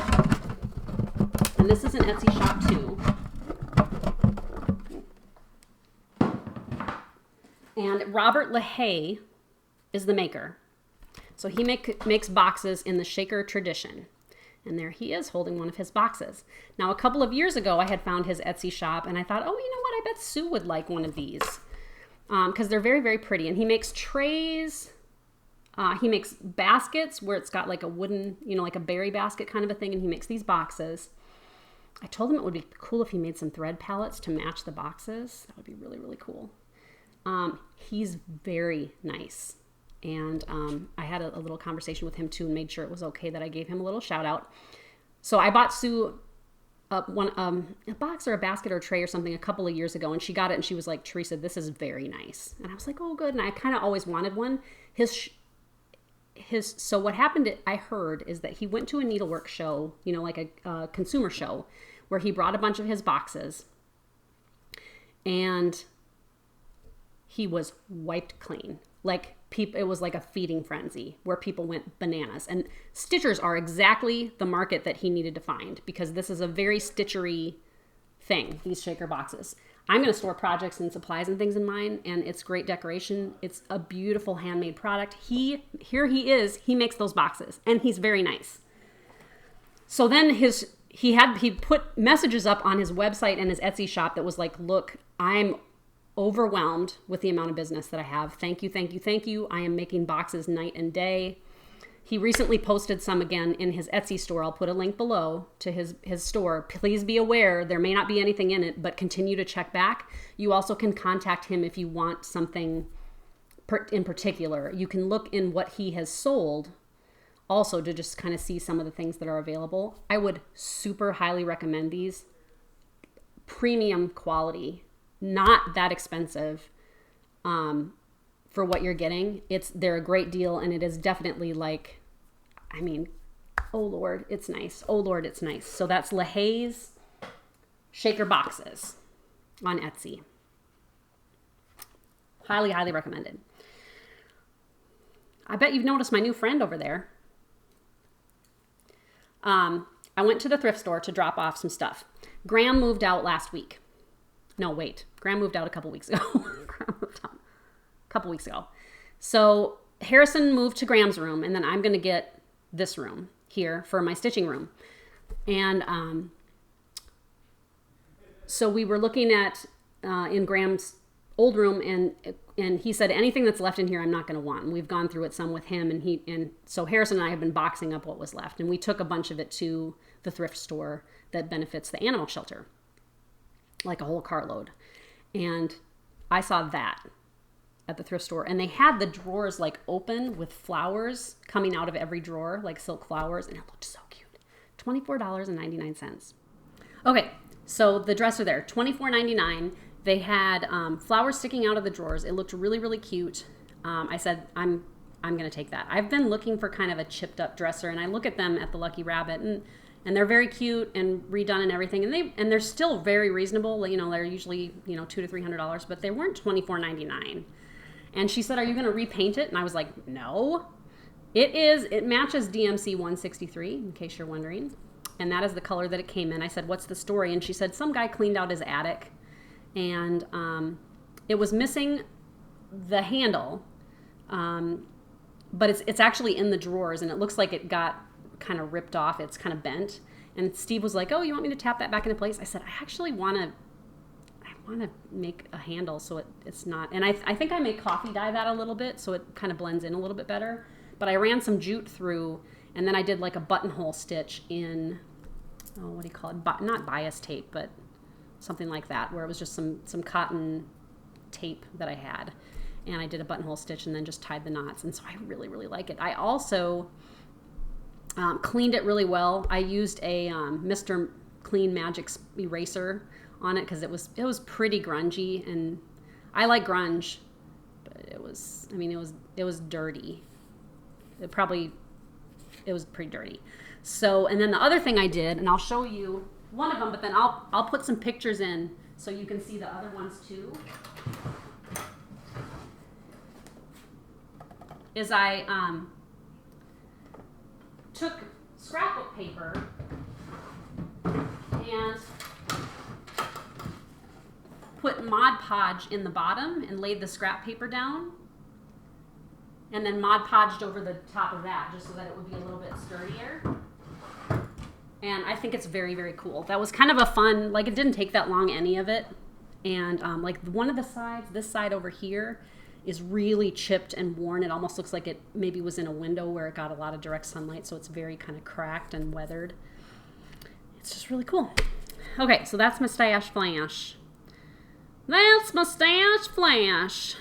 And this is an Etsy shop too. And Robert LaHaye is the maker. So he makes boxes in the shaker tradition. And there he is holding one of his boxes. Now, a couple of years ago, I had found his Etsy shop and I thought, oh, you know what? I bet Sue would like one of these because they're very, very pretty. And he makes trays. He makes baskets where it's got like a wooden, like a berry basket kind of a thing. And he makes these boxes. I told him it would be cool if he made some thread palettes to match the boxes. That would be really, really cool. He's very nice. And I had a little conversation with him too and made sure it was okay that I gave him a little shout out. So I bought Sue a box or a basket or a tray or something a couple of years ago, and she got it and she was like, Teresa, this is very nice. And I was like, oh, good. And I kind of always wanted one. So what happened, I heard, is that he went to a needlework show, like a consumer show, where he brought a bunch of his boxes. And he was wiped clean. Like it was like a feeding frenzy where people went bananas. And stitchers are exactly the market that he needed to find, because this is a very stitchery thing, these shaker boxes. I'm going to store projects and supplies and things in mine, and it's great decoration. It's a beautiful handmade product. Here he is. He makes those boxes, and he's very nice. So then he put messages up on his website and his Etsy shop that was like, look, I'm overwhelmed with the amount of business that I have. Thank you, thank you, thank you. I am making boxes night and day. He recently posted some again in his Etsy store. I'll put a link below to his store. Please be aware, there may not be anything in it, but continue to check back. You also can contact him if you want something in particular. You can look in what he has sold also to just kind of see some of the things that are available. I would super highly recommend these. Premium quality, not that expensive. For what you're getting, they're a great deal, and it is definitely like, I mean, oh Lord, it's nice. Oh Lord, it's nice. So that's LaHaye's shaker boxes on Etsy. Highly, highly recommended. I bet you've noticed my new friend over there. I went to the thrift store to drop off some stuff. Graham moved out last week. No, wait. Graham moved out a couple weeks ago. Couple weeks ago. So Harrison moved to Graham's room, and then I'm going to get this room here for my stitching room. And so we were looking at in Graham's old room, and he said anything that's left in here I'm not going to want. And we've gone through it some with him, and so Harrison and I have been boxing up what was left, and we took a bunch of it to the thrift store that benefits the animal shelter, like a whole cartload. And I saw that at the thrift store, and they had the drawers like open with flowers coming out of every drawer, like silk flowers, and it looked so cute. $24.99. Okay, so the dresser there, $24.99. They had flowers sticking out of the drawers. It looked really, really cute. I said, I'm gonna take that. I've been looking for kind of a chipped up dresser, and I look at them at the Lucky Rabbit, and they're very cute and redone and everything, and they're still very reasonable. You know, they're usually $200 to $300, but they weren't $24.99. And she said, are you going to repaint it? And I was like, no. It matches DMC 163, in case you're wondering. And that is the color that it came in. I said, what's the story? And she said, some guy cleaned out his attic, and it was missing the handle, but it's actually in the drawers, and it looks like it got kind of ripped off. It's kind of bent. And Steve was like, oh, you want me to tap that back into place? I said, I actually want to make a handle so it's not, and I think I may coffee dye that a little bit so it kind of blends in a little bit better. But I ran some jute through, and then I did like a buttonhole stitch in, what do you call it? Not bias tape, but something like that, where it was just some cotton tape that I had, and I did a buttonhole stitch and then just tied the knots. And so I really, really like it. I also cleaned it really well. I used a Mr. Clean Magic eraser on it because it was pretty grungy, and I like grunge, but it was dirty. It was pretty dirty. So, and then the other thing I did, and I'll show you one of them, but then I'll put some pictures in so you can see the other ones too, is I took scrapbook paper and put Mod Podge in the bottom and laid the scrap paper down, and then Mod Podged over the top of that just so that it would be a little bit sturdier. And I think it's very, very cool. That was kind of a fun, like, it didn't take that long, any of it. And like one of the sides, this side over here, is really chipped and worn. It almost looks like it maybe was in a window where it got a lot of direct sunlight, so it's very kind of cracked and weathered. It's just really cool. Okay, so that's my stash flash. That's my stash flash.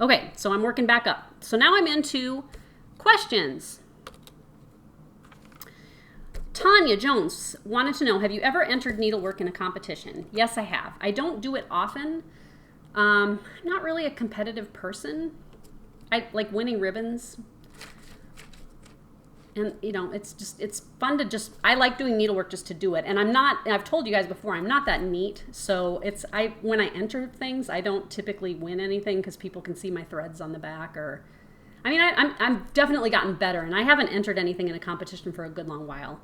Okay, so I'm working back up. So now I'm into questions. Tanya Jones wanted to know, have you ever entered needlework in a competition? Yes, I have. I don't do it often. I'm not really a competitive person. I like winning ribbons. And, you know, it's fun to just, I like doing needlework just to do it. And I've told you guys before, I'm not that neat. So when I enter things, I don't typically win anything because people can see my threads on the back I'm definitely gotten better, and I haven't entered anything in a competition for a good long while.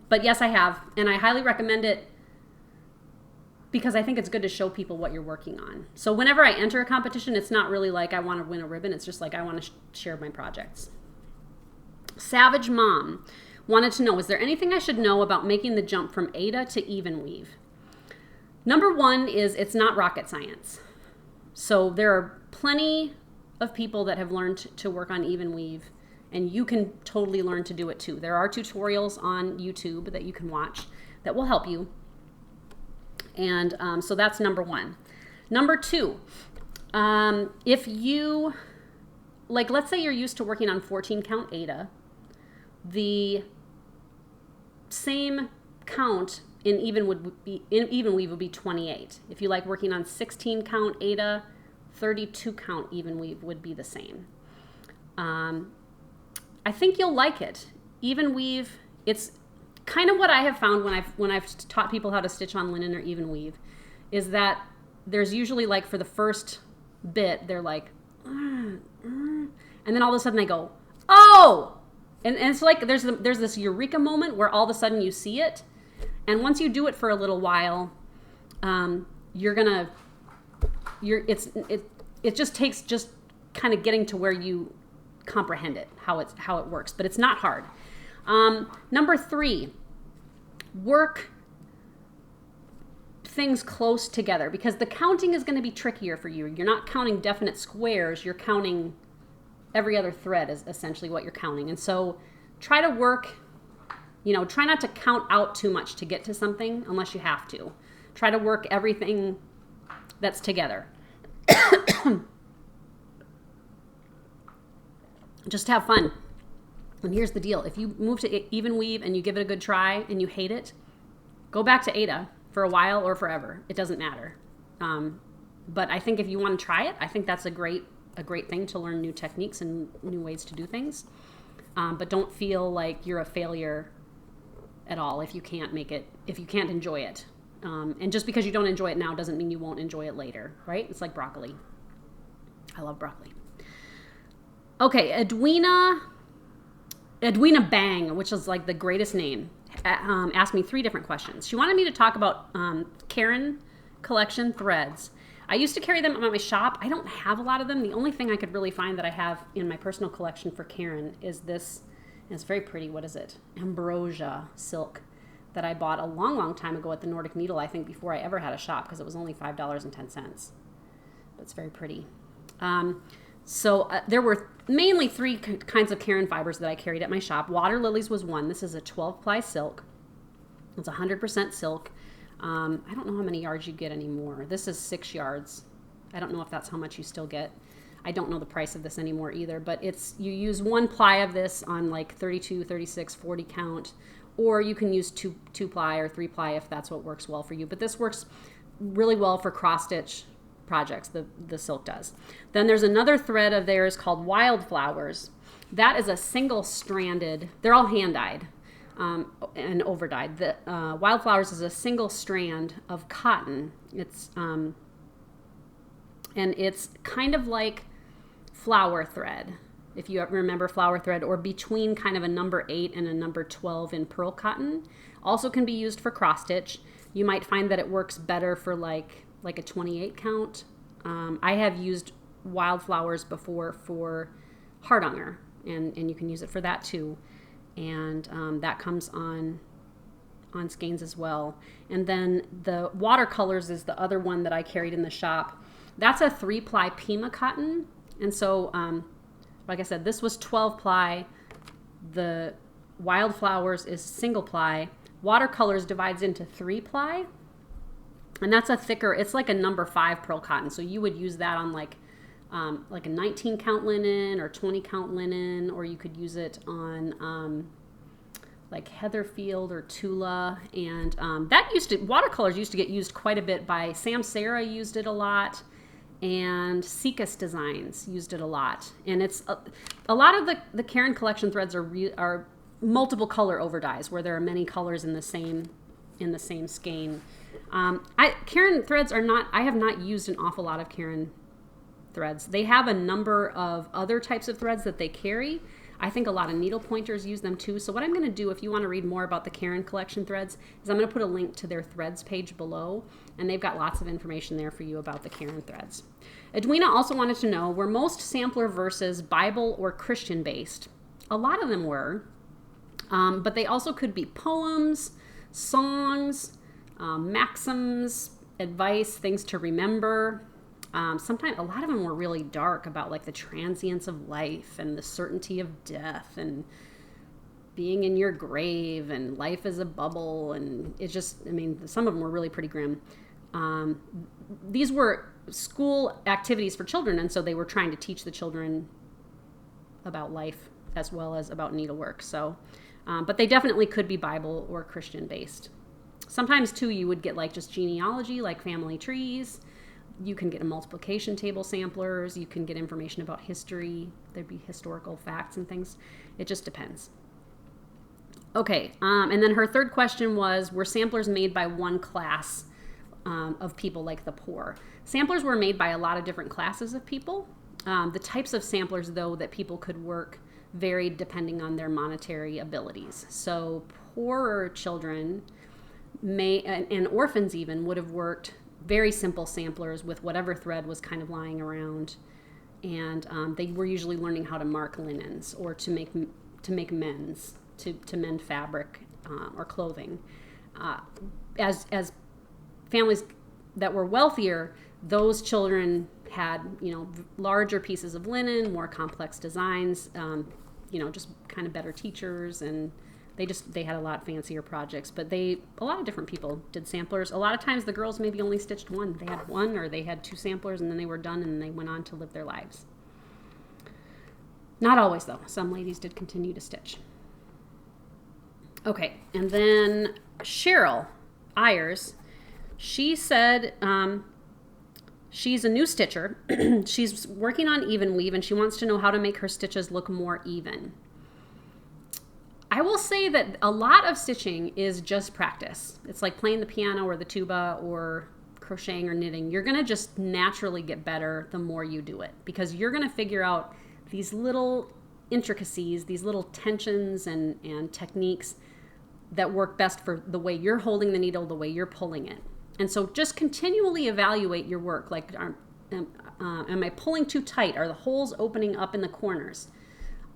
But yes, I have. And I highly recommend it because I think it's good to show people what you're working on. So whenever I enter a competition, it's not really like I want to win a ribbon. It's just like I want to share my projects. Savage Mom wanted to know, is there anything I should know about making the jump from Aida to even weave? Number one is it's not rocket science. So there are plenty of people that have learned to work on even weave, and you can totally learn to do it too. There are tutorials on YouTube that you can watch that will help you. And so that's number one. Number two, if you, like, let's say you're used to working on 14 count Aida, the same count in even weave would be 28. If you like working on 16 count Aida, 32 count even weave would be the same. I think you'll like it. Even weave, it's kind of what I have found when I've taught people how to stitch on linen or even weave, is that there's usually, like, for the first bit, they're like, and then all of a sudden they go, oh! And it's like there's this eureka moment where all of a sudden you see it, and once you do it for a little while, it just takes just kind of getting to where you comprehend it, how it works, but it's not hard. Number three, work things close together, because the counting is going to be trickier for you. You're not counting definite squares, you're counting every other thread is essentially what you're counting. And so try to work, try not to count out too much to get to something unless you have to. Try to work everything that's together. Just have fun. And here's the deal. If you move to even weave and you give it a good try and you hate it, go back to Aida for a while or forever. It doesn't matter. But I think if you want to try it, I think that's a great thing to learn new techniques and new ways to do things. But don't feel like you're a failure at all if you can't enjoy it. And just because you don't enjoy it now doesn't mean you won't enjoy it later, right? It's like broccoli. I love broccoli. Okay, Edwina Bang, which is like the greatest name, asked me 3 different questions. She wanted me to talk about Caron collection threads. I used to carry them at my shop. I don't have a lot of them. The only thing I could really find that I have in my personal collection for Caron is this, and it's very pretty. What is it? Ambrosia silk that I bought a long, long time ago at the Nordic Needle, I think before I ever had a shop, because it was only $5.10. But it's very pretty. So there were mainly 3 kinds of Caron fibers that I carried at my shop. Water lilies was one. This is a 12-ply silk. It's 100% silk. I don't know how many yards you get anymore. This is 6 yards. I don't know if that's how much you still get. I don't know the price of this anymore either, but you use 1 ply of this on like 32, 36, 40 count, or you can use 2 ply or 3 ply if that's what works well for you. But this works really well for cross stitch projects, the silk does. Then there's another thread of theirs called Wildflowers. That is a single stranded, they're all hand dyed. And over dyed. The Wildflowers is a single strand of cotton. It's and it's kind of like flower thread, if you remember flower thread, or between kind of a number 8 and a number 12 in pearl cotton. Also can be used for cross stitch. You might find that it works better for like a 28 count. I have used Wildflowers before for hardanger, and you can use it for that too. And that comes on skeins as well. And then the watercolors is the other one that I carried in the shop. That's a 3-ply Pima cotton. And so, like I said, this was 12-ply. The Wildflowers is single ply. Watercolors divides into 3-ply. And that's a thicker, it's like a number 5 pearl cotton. So you would use that on like a 19 count linen or 20 count linen, or you could use it on like Heatherfield or Tula. And watercolors used to get used quite a bit by Sam Sarah used it a lot. and Seekus Designs used it a lot. And it's a lot of the Caron collection threads are multiple color over dyes, where there are many colors in the same skein. Caron threads are not, I have not used an awful lot of Caron threads. They have a number of other types of threads that they carry. I think a lot of needle pointers use them too. So what I'm going to do, if you want to read more about the Caron collection threads, is I'm going to put a link to their threads page below, and they've got lots of information there for you about the Caron threads. Edwina also wanted to know, were most sampler verses Bible or Christian based? A lot of them were, but they also could be poems, songs, maxims, advice, things to remember. Sometimes a lot of them were really dark, about like the transience of life and the certainty of death and being in your grave and life is a bubble. And it just, I mean, some of them were really pretty grim. These were school activities for children, and so they were trying to teach the children about life as well as about needlework. So, but they definitely could be Bible or Christian based. Sometimes too, you would get like just genealogy, like family trees. You can get a multiplication table samplers. You can get information about history. There'd be historical facts and things. It just depends. Okay, and then her third question was, were samplers made by one class of people, like the poor? Samplers were made by a lot of different classes of people. The types of samplers, though, that people could work varied depending on their monetary abilities. So poorer children and orphans even would have worked very simple samplers with whatever thread was kind of lying around, and they were usually learning how to mark linens or to make mends, to mend fabric or clothing. As families that were wealthier, those children had, you know, larger pieces of linen, more complex designs, you know, just kind of better teachers, and they had a lot fancier projects. But a lot of different people did samplers. A lot of times the girls maybe only stitched one. They had one, or they had two samplers, and then they were done, and they went on to live their lives. Not always, though. Some ladies did continue to stitch. Okay, and then Cheryl Ayers, she said she's a new stitcher. She's working on even weave, and she wants to know how to make her stitches look more even. I will say that a lot of stitching is just practice. It's like playing the piano or the tuba or crocheting or knitting. You're going to just naturally get better the more you do it, because you're going to figure out these little intricacies, these little tensions and techniques that work best for the way you're holding the needle, the way you're pulling it. And so just continually evaluate your work. Like, am I pulling too tight? Are the holes opening up in the corners?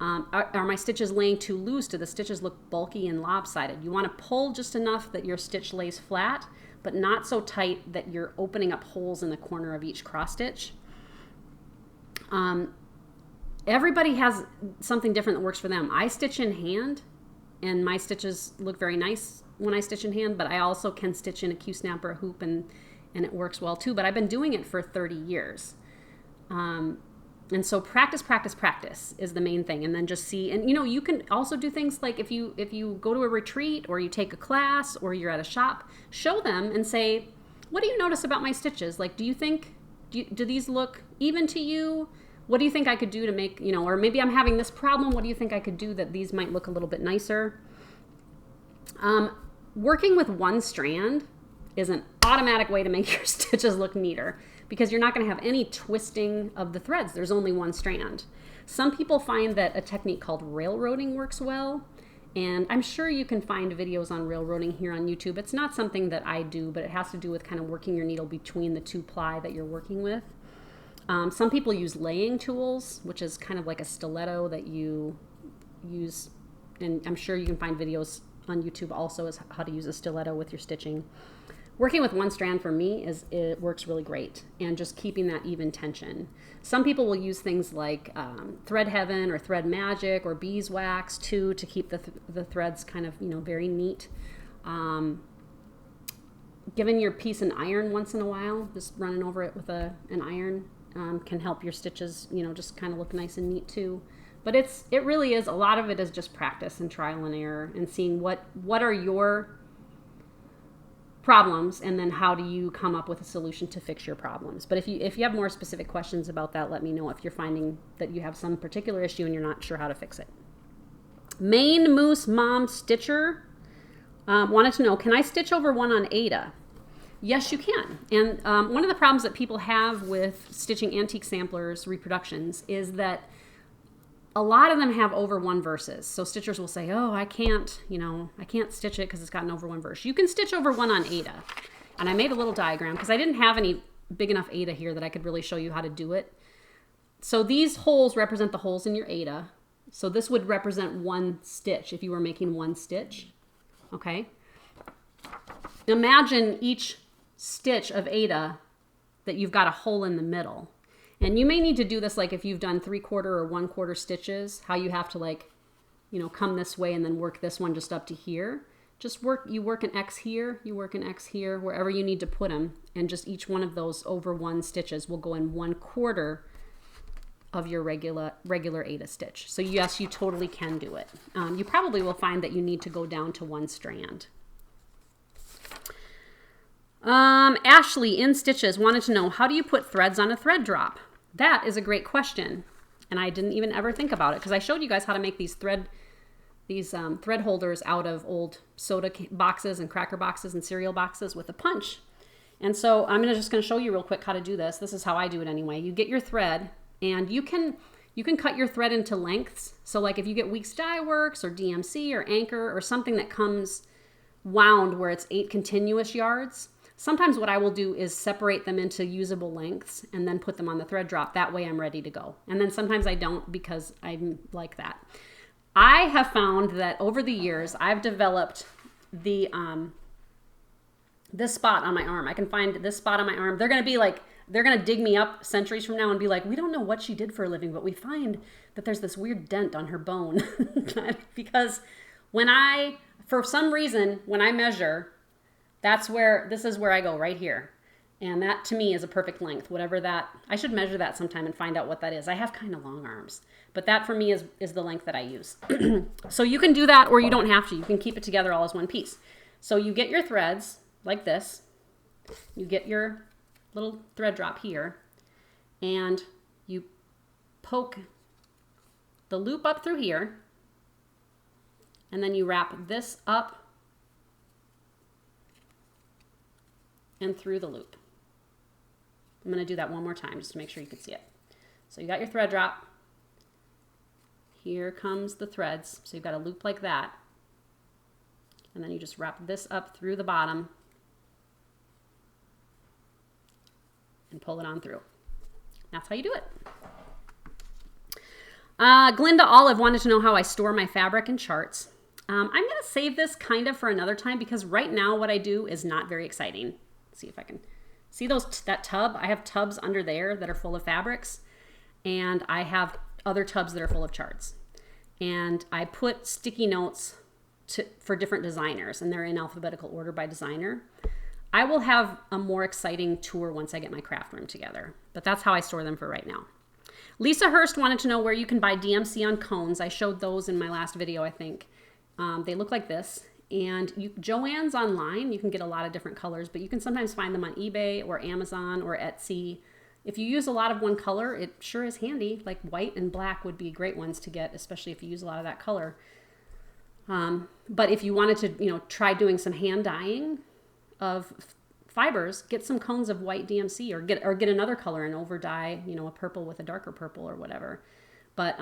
Are my stitches laying too loose? Do the stitches look bulky and lopsided? You want to pull just enough that your stitch lays flat, but not so tight that you're opening up holes in the corner of each cross stitch. Everybody has something different that works for them. I stitch in hand, and my stitches look very nice when I stitch in hand, but I also can stitch in a Q-snap or a hoop, and it works well too. But I've been doing it for 30 years. And so practice is the main thing. And then just see, and you know, you can also do things like if you go to a retreat or you take a class or you're at a shop, show them and say, what do you notice about my stitches? Like, do these look even to you? What do you think I could do to make, you know, or maybe I'm having this problem. What do you think I could do that these might look a little bit nicer? Working with one strand is an automatic way to make your stitches look neater, because you're not going to have any twisting of the threads. There's only one strand. Some people find that a technique called railroading works well, and I'm sure you can find videos on railroading here on YouTube. It's not something that I do, but it has to do with kind of working your needle between the two ply that you're working with. Some people use laying tools, which is kind of like a stiletto that you use, and I'm sure you can find videos on YouTube also as how to use a stiletto with your stitching. Working with one strand for me it works really great, and just keeping that even tension. Some people will use things like Thread Heaven or Thread Magic or beeswax too, to keep the threads kind of, you know, very neat. Giving your piece an iron once in a while, just running over it with an iron, can help your stitches, you know, just kind of look nice and neat too. But it really is, a lot of it is just practice and trial and error, and seeing what are your problems, and then how do you come up with a solution to fix your problems. But if you have more specific questions about that, let me know if you're finding that you have some particular issue and you're not sure how to fix it. Maine Moose Mom Stitcher wanted to know, can I stitch over one on Ada? Yes, you can. And one of the problems that people have with stitching antique samplers reproductions is that a lot of them have over one verses. So stitchers will say, oh, I can't stitch it because it's got an over one verse. You can stitch over one on Ada. And I made a little diagram because I didn't have any big enough Ada here that I could really show you how to do it. So these holes represent the holes in your Ada. So this would represent one stitch if you were making one stitch. Okay. Imagine each stitch of Ada that you've got a hole in the middle. And you may need to do this like if you've done 3/4 or 1/4 stitches, how you have to come this way and then work this one just up to here. You work an X here, you work an X here, wherever you need to put them. And just each one of those over one stitches will go in 1/4 of your regular Ada stitch. So yes, you totally can do it. You probably will find that you need to go down to one strand. Ashley in Stitches wanted to know, how do you put threads on a thread drop? That is a great question. And I didn't even ever think about it because I showed you guys how to make these thread holders out of old soda boxes and cracker boxes and cereal boxes with a punch. And so I'm just going to show you real quick how to do this. This is how I do it anyway. You get your thread, and you can cut your thread into lengths. So like if you get Weeks Dye Works or DMC or Anchor or something that comes wound where it's 8 continuous yards, sometimes what I will do is separate them into usable lengths and then put them on the thread drop. That way I'm ready to go. And then sometimes I don't because I'm like that. I have found that over the years, I've developed this spot on my arm. I can find this spot on my arm. They're going to dig me up centuries from now and be like, we don't know what she did for a living, but we find that there's this weird dent on her bone. Because for some reason, when I measure, this is where I go, right here. And that to me is a perfect length, whatever that, I should measure that sometime and find out what that is. I have kind of long arms, but that for me is the length that I use. So you can do that or you don't have to. You can keep it together all as one piece. So you get your threads like this. You get your little thread drop here and you poke the loop up through here and then you wrap this up and through the loop. I'm going to do that one more time just to make sure you can see it. So you got your thread drop. Here comes the threads. So you've got a loop like that. And then you just wrap this up through the bottom and pull it on through. That's how you do it. Glinda Olive wanted to know how I store my fabric and charts. I'm going to save this kind of for another time because right now what I do is not very exciting. Let's see if I can see that tub. I have tubs under there that are full of fabrics, and I have other tubs that are full of charts. And I put sticky notes for different designers, and they're in alphabetical order by designer. I will have a more exciting tour once I get my craft room together, but that's how I store them for right now. Lisa Hurst wanted to know where you can buy DMC on cones. I showed those in my last video, I think. They look like this. And Joann's online, you can get a lot of different colors, but you can sometimes find them on eBay or Amazon or Etsy. If you use a lot of one color, it sure is handy. Like white and black would be great ones to get, especially if you use a lot of that color. But if you wanted to, try doing some hand dyeing of fibers, get some cones of white DMC or get another color and over dye, a purple with a darker purple or whatever. But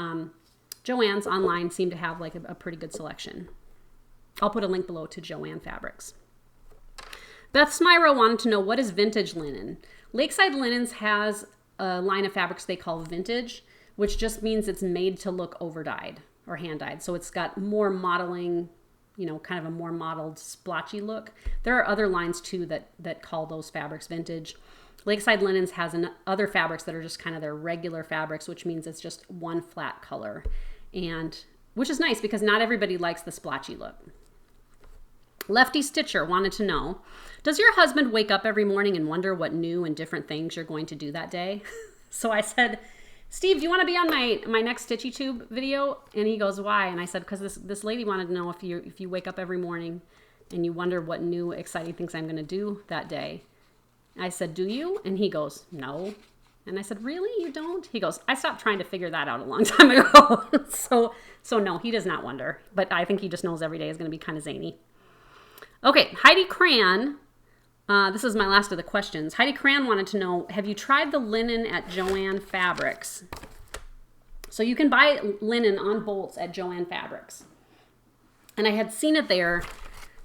Joann's online seem to have like a pretty good selection. I'll put a link below to Joann Fabrics. Beth Smyro wanted to know, what is vintage linen? Lakeside Linens has a line of fabrics they call vintage, which just means it's made to look over-dyed or hand-dyed. So it's got more modeling, kind of a more modeled splotchy look. There are other lines too that call those fabrics vintage. Lakeside Linens has other fabrics that are just kind of their regular fabrics, which means it's just one flat color, and which is nice because not everybody likes the splotchy look. Lefty Stitcher wanted to know, does your husband wake up every morning and wonder what new and different things you're going to do that day? So I said, Steve, do you want to be on my next StitchyTube video? And he goes, why? And I said, because this lady wanted to know if you wake up every morning, and you wonder what new exciting things I'm going to do that day. I said, do you? And he goes, no. And I said, really? You don't? He goes, I stopped trying to figure that out a long time ago. So no, he does not wonder. But I think he just knows every day is going to be kind of zany. Okay, Heidi Cran. This is my last of the questions. Heidi Cran wanted to know, have you tried the linen at Joann Fabrics? So you can buy linen on bolts at Joann Fabrics. And I had seen it there,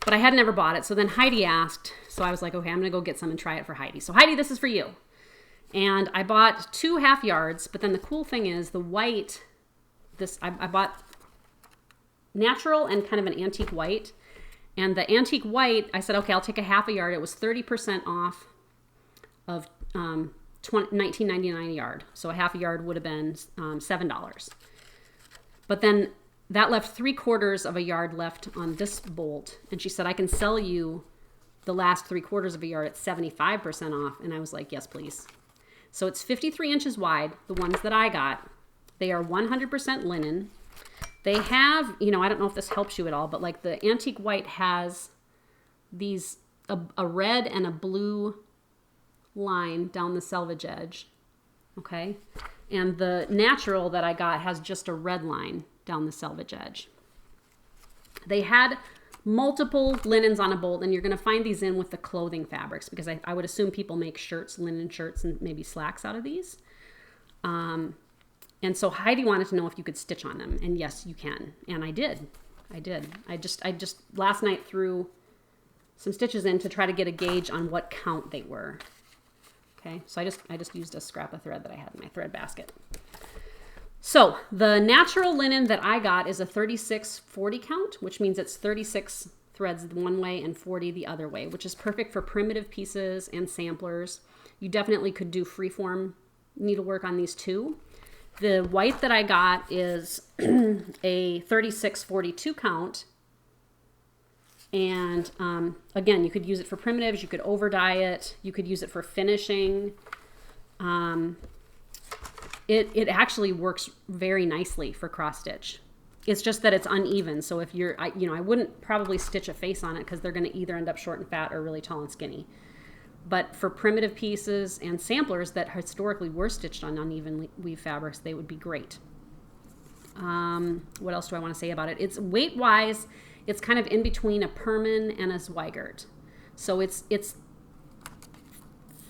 but I had never bought it. So then Heidi asked, so I was like, okay, I'm going to go get some and try it for Heidi. So Heidi, this is for you. And I bought 2 half yards, but then the cool thing is the white, I bought natural and kind of an antique white. And the antique white, I said, okay, I'll take a half a yard. It was 30% off of $19.99 a yard. So a half a yard would have been $7. But then that left 3/4 of a yard left on this bolt. And she said, I can sell you the last 3/4 of a yard at 75% off. And I was like, yes, please. So it's 53 inches wide, the ones that I got. They are 100% linen. They have, I don't know if this helps you at all, but like the antique white has these, a red and a blue line down the selvage edge, okay? And the natural that I got has just a red line down the selvage edge. They had multiple linens on a bolt, and you're going to find these in with the clothing fabrics, because I would assume people make shirts, linen shirts, and maybe slacks out of these. And so Heidi wanted to know if you could stitch on them, and yes, you can. And I did. I just last night threw some stitches in to try to get a gauge on what count they were. Okay, so I just used a scrap of thread that I had in my thread basket. So the natural linen that I got is a 36-40 count, which means it's 36 threads one way and 40 the other way, which is perfect for primitive pieces and samplers. You definitely could do freeform needlework on these too. The white that I got is a 36-42 count. And again, you could use it for primitives. You could over dye it. You could use it for finishing. It actually works very nicely for cross stitch. It's just that it's uneven. So if I wouldn't probably stitch a face on it, because they're going to either end up short and fat or really tall and skinny. But for primitive pieces and samplers that historically were stitched on uneven weave fabrics, they would be great. What else do I want to say about it? It's weight-wise, it's kind of in between a Perman and a Zweigart. So it's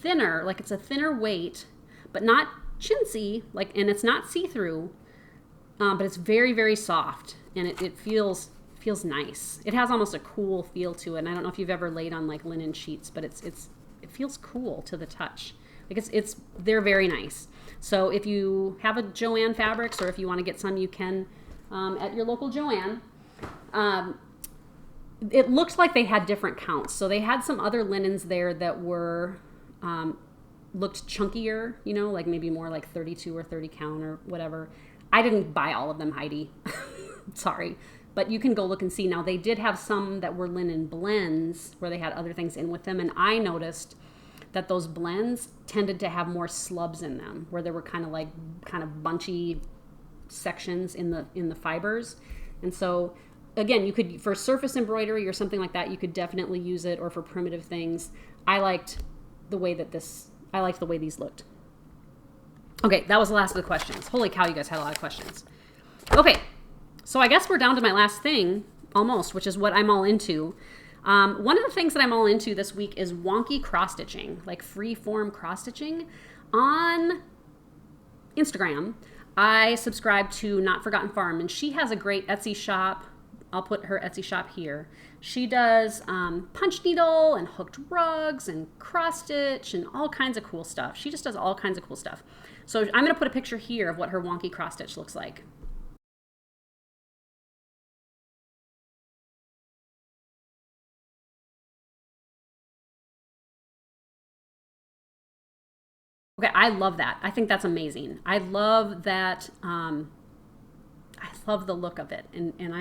thinner, like it's a thinner weight, but not chintzy, and it's not see-through, but it's very, very soft, and it feels nice. It has almost a cool feel to it, and I don't know if you've ever laid on like linen sheets, but it feels cool to the touch. They're very nice. So if you have a Joann Fabrics, or if you want to get some, you can at your local Joann. It looked like they had different counts. So they had some other linens there that were looked chunkier, like maybe more like 32 or 30 count or whatever. I didn't buy all of them, Heidi. Sorry. But you can go look and see. Now, they did have some that were linen blends where they had other things in with them. And I noticed that those blends tended to have more slubs in them, where there were kind of bunchy sections in the fibers. And so, again, you could, for surface embroidery or something like that, you could definitely use it, or for primitive things. I liked the way these looked. Okay, that was the last of the questions. Holy cow, you guys had a lot of questions. Okay. So I guess we're down to my last thing, almost, which is what I'm all into. One of the things that I'm all into this week is wonky cross-stitching, like free-form cross-stitching. On Instagram, I subscribe to Not Forgotten Farm, and she has a great Etsy shop. I'll put her Etsy shop here. She does punch needle and hooked rugs and cross-stitch and all kinds of cool stuff. She just does all kinds of cool stuff. So I'm going to put a picture here of what her wonky cross-stitch looks like. Okay, I love that. I think that's amazing. I love that. I love the look of it, and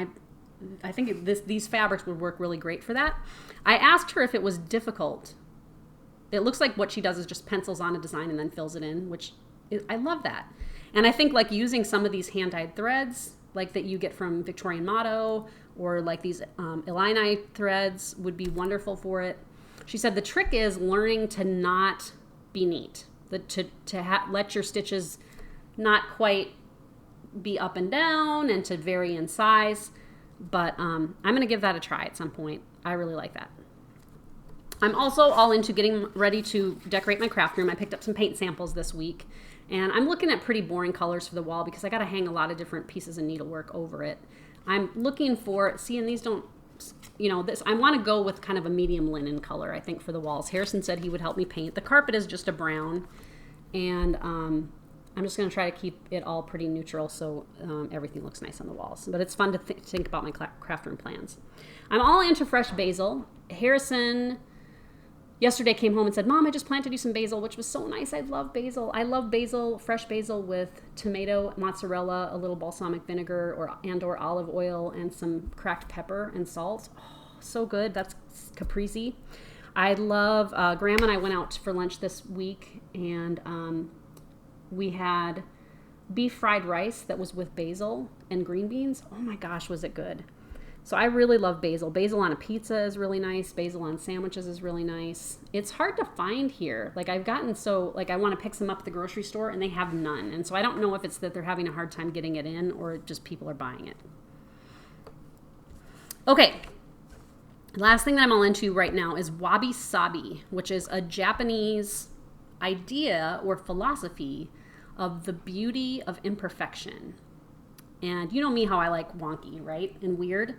I think these fabrics would work really great for that. I asked her if it was difficult. It looks like what she does is just pencils on a design and then fills it in, which I love that. And I think like using some of these hand-dyed threads, like that you get from Victorian Motto, or like these Illini threads would be wonderful for it. She said the trick is learning to not be neat, let your stitches not quite be up and down and to vary in size. But I'm going to give that a try at some point. I really like that. I'm also all into getting ready to decorate my craft room. I picked up some paint samples this week, and I'm looking at pretty boring colors for the wall because I got to hang a lot of different pieces of needlework over it. I'm looking for, and these don't, this, I want to go with kind of a medium linen color, I think, for the walls. Harrison said he would help me paint. The carpet is just a brown, and I'm just going to try to keep it all pretty neutral so everything looks nice on the walls. But it's fun to think about my craft room plans. I'm all into fresh basil. Harrison yesterday came home and said, Mom, I just planted you some basil, which was so nice. I love basil. I love basil, fresh basil with tomato, mozzarella, a little balsamic vinegar or olive oil, and some cracked pepper and salt. Oh, so good. That's caprese. I love, Graham and I went out for lunch this week, and we had beef fried rice that was with basil and green beans. Oh my gosh, was it good. So I really love basil. Basil on a pizza is really nice. Basil on sandwiches is really nice. It's hard to find here. Like I've gotten I want to pick some up at the grocery store and they have none. And so I don't know if it's that they're having a hard time getting it in or just people are buying it. Okay. Last thing that I'm all into right now is wabi-sabi, which is a Japanese idea or philosophy of the beauty of imperfection. And you know me, how I like wonky, right? And weird.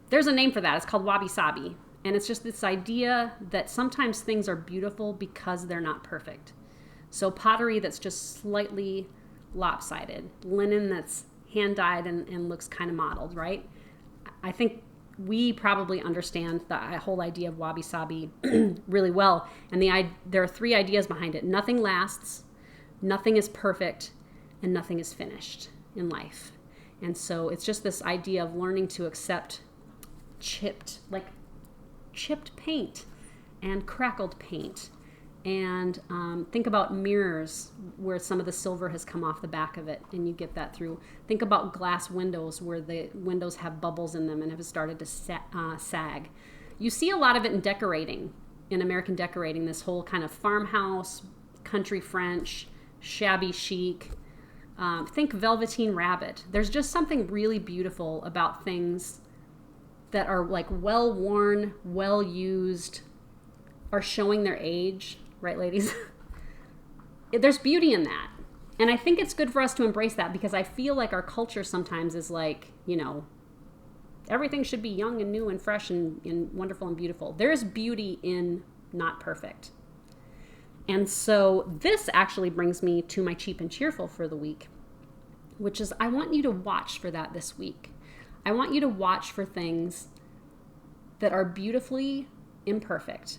There's a name for that. It's called wabi-sabi. And it's just this idea that sometimes things are beautiful because they're not perfect. So pottery that's just slightly lopsided. Linen that's hand-dyed and looks kind of modeled, right? I think we probably understand the whole idea of wabi-sabi really well. And there are 3 ideas behind it. Nothing lasts, nothing is perfect, and nothing is finished in life. And so it's just this idea of learning to accept chipped paint and crackled paint. And think about mirrors where some of the silver has come off the back of it, and you get that through. Think about glass windows where the windows have bubbles in them and have started to sag. You see a lot of it in decorating, in American decorating, this whole kind of farmhouse, country French, shabby chic. Think Velveteen Rabbit. There's just something really beautiful about things that are like well-worn, well-used, are showing their age, right, ladies? There's beauty in that. And I think it's good for us to embrace that because I feel like our culture sometimes is like, everything should be young and new and fresh and wonderful and beautiful. There's beauty in not perfect. And so this actually brings me to my cheap and cheerful for the week, which is I want you to watch for that this week. I want you to watch for things that are beautifully imperfect.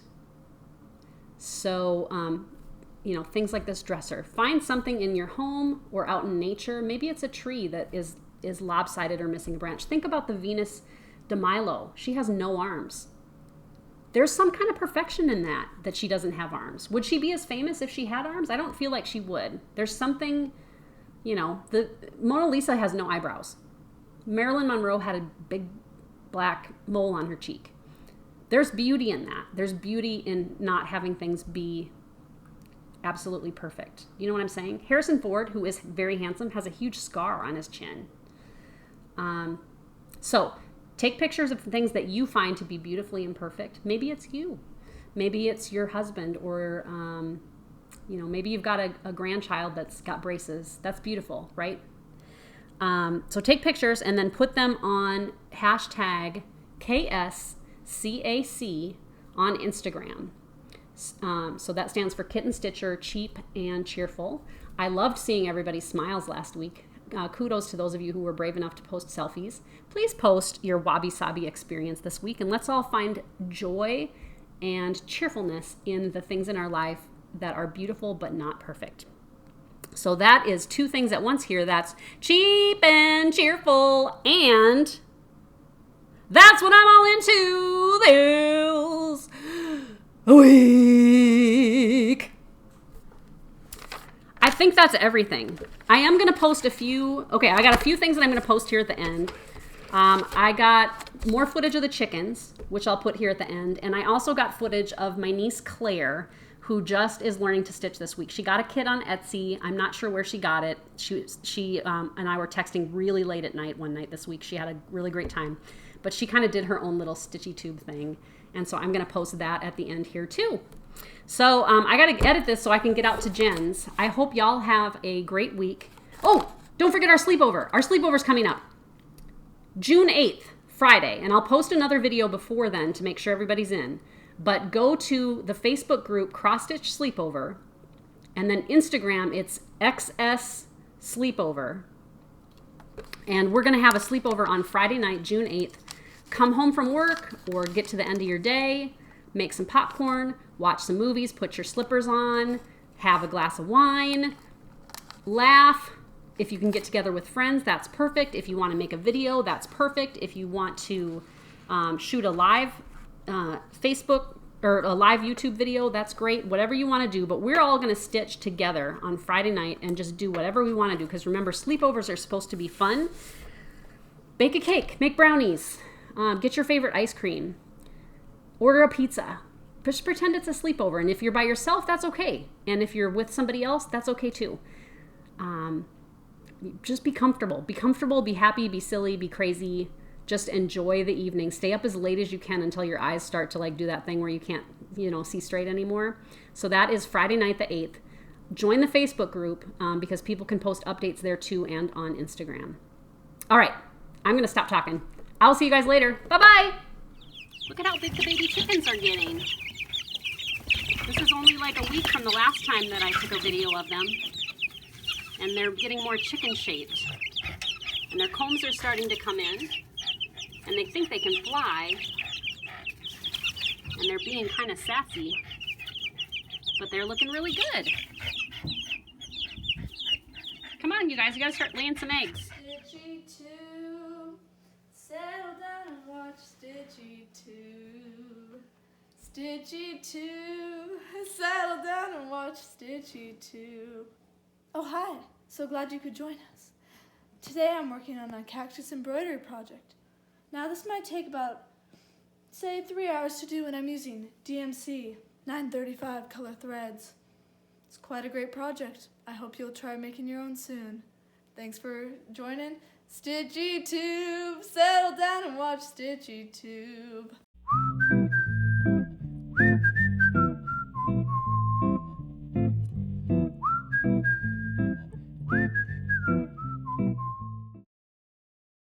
So, things like this dresser. Find something in your home or out in nature. Maybe it's a tree that is lopsided or missing a branch. Think about the Venus de Milo. She has no arms. There's some kind of perfection in that she doesn't have arms. Would she be as famous if she had arms? I don't feel like she would. There's something, the Mona Lisa has no eyebrows. Marilyn Monroe had a big black mole on her cheek. There's beauty in that. There's beauty in not having things be absolutely perfect. You know what I'm saying? Harrison Ford, who is very handsome, has a huge scar on his chin. So take pictures of things that you find to be beautifully imperfect. Maybe it's you. Maybe it's your husband or, maybe you've got a grandchild that's got braces. That's beautiful, right? So take pictures and then put them on hashtag KSCAC on Instagram. So that stands for Kitten Stitcher, cheap and cheerful. I loved seeing everybody's smiles last week. Kudos to those of you who were brave enough to post selfies. Please post your wabi-sabi experience this week, and let's all find joy and cheerfulness in the things in our life that are beautiful but not perfect. So that is 2 things at once here. That's cheap and cheerful, and that's what I'm all into this week. I think that's everything. I am going to post a few. Okay, I got a few things that I'm going to post here at the end. I got more footage of the chickens, which I'll put here at the end. And I also got footage of my niece Claire, who just is learning to stitch this week. She got a kit on Etsy. I'm not sure where she got it. She and I were texting really late at night one night this week. She had a really great time. But she kind of did her own little StitchyTube thing. And so I'm going to post that at the end here too. So I got to edit this so I can get out to Jen's. I hope y'all have a great week. Oh, don't forget our sleepover. Our sleepover's coming up June 8th, Friday. And I'll post another video before then to make sure everybody's in. But go to the Facebook group Cross Stitch Sleepover, and then Instagram, it's XS Sleepover. And we're going to have a sleepover on Friday night, June 8th. Come home from work or get to the end of your day, make some popcorn, watch some movies, put your slippers on, have a glass of wine, laugh. If you can get together with friends, that's perfect. If you want to make a video, that's perfect. If you want to shoot a live Facebook or a live YouTube video, that's great. Whatever you want to do, but we're all going to stitch together on Friday night and just do whatever we want to do, because remember, sleepovers are supposed to be fun. Bake a cake, make brownies, get your favorite ice cream, order a pizza. Just pretend it's a sleepover, and if you're by yourself, that's okay, and if you're with somebody else, that's okay too. Just be comfortable, be happy, be silly, be crazy. Just enjoy the evening. Stay up as late as you can until your eyes start to like do that thing where you can't, see straight anymore. So that is Friday night the 8th. Join the Facebook group because people can post updates there too and on Instagram. All right, I'm going to stop talking. I'll see you guys later. Bye-bye. Look at how big the baby chickens are getting. This is only like a week from the last time that I took a video of them. And they're getting more chicken shaped. And their combs are starting to come in. And they think they can fly, and they're being kind of sassy, but they're looking really good. Come on, you guys, you gotta start laying some eggs. StitchyTube, settle down and watch StitchyTube. StitchyTube, settle down and watch StitchyTube. Oh, hi, so glad you could join us. Today I'm working on a cactus embroidery project. Now this might take about, say, 3 hours to do, and I'm using DMC 935 color threads. It's quite a great project. I hope you'll try making your own soon. Thanks for joining. StitchyTube, settle down and watch StitchyTube.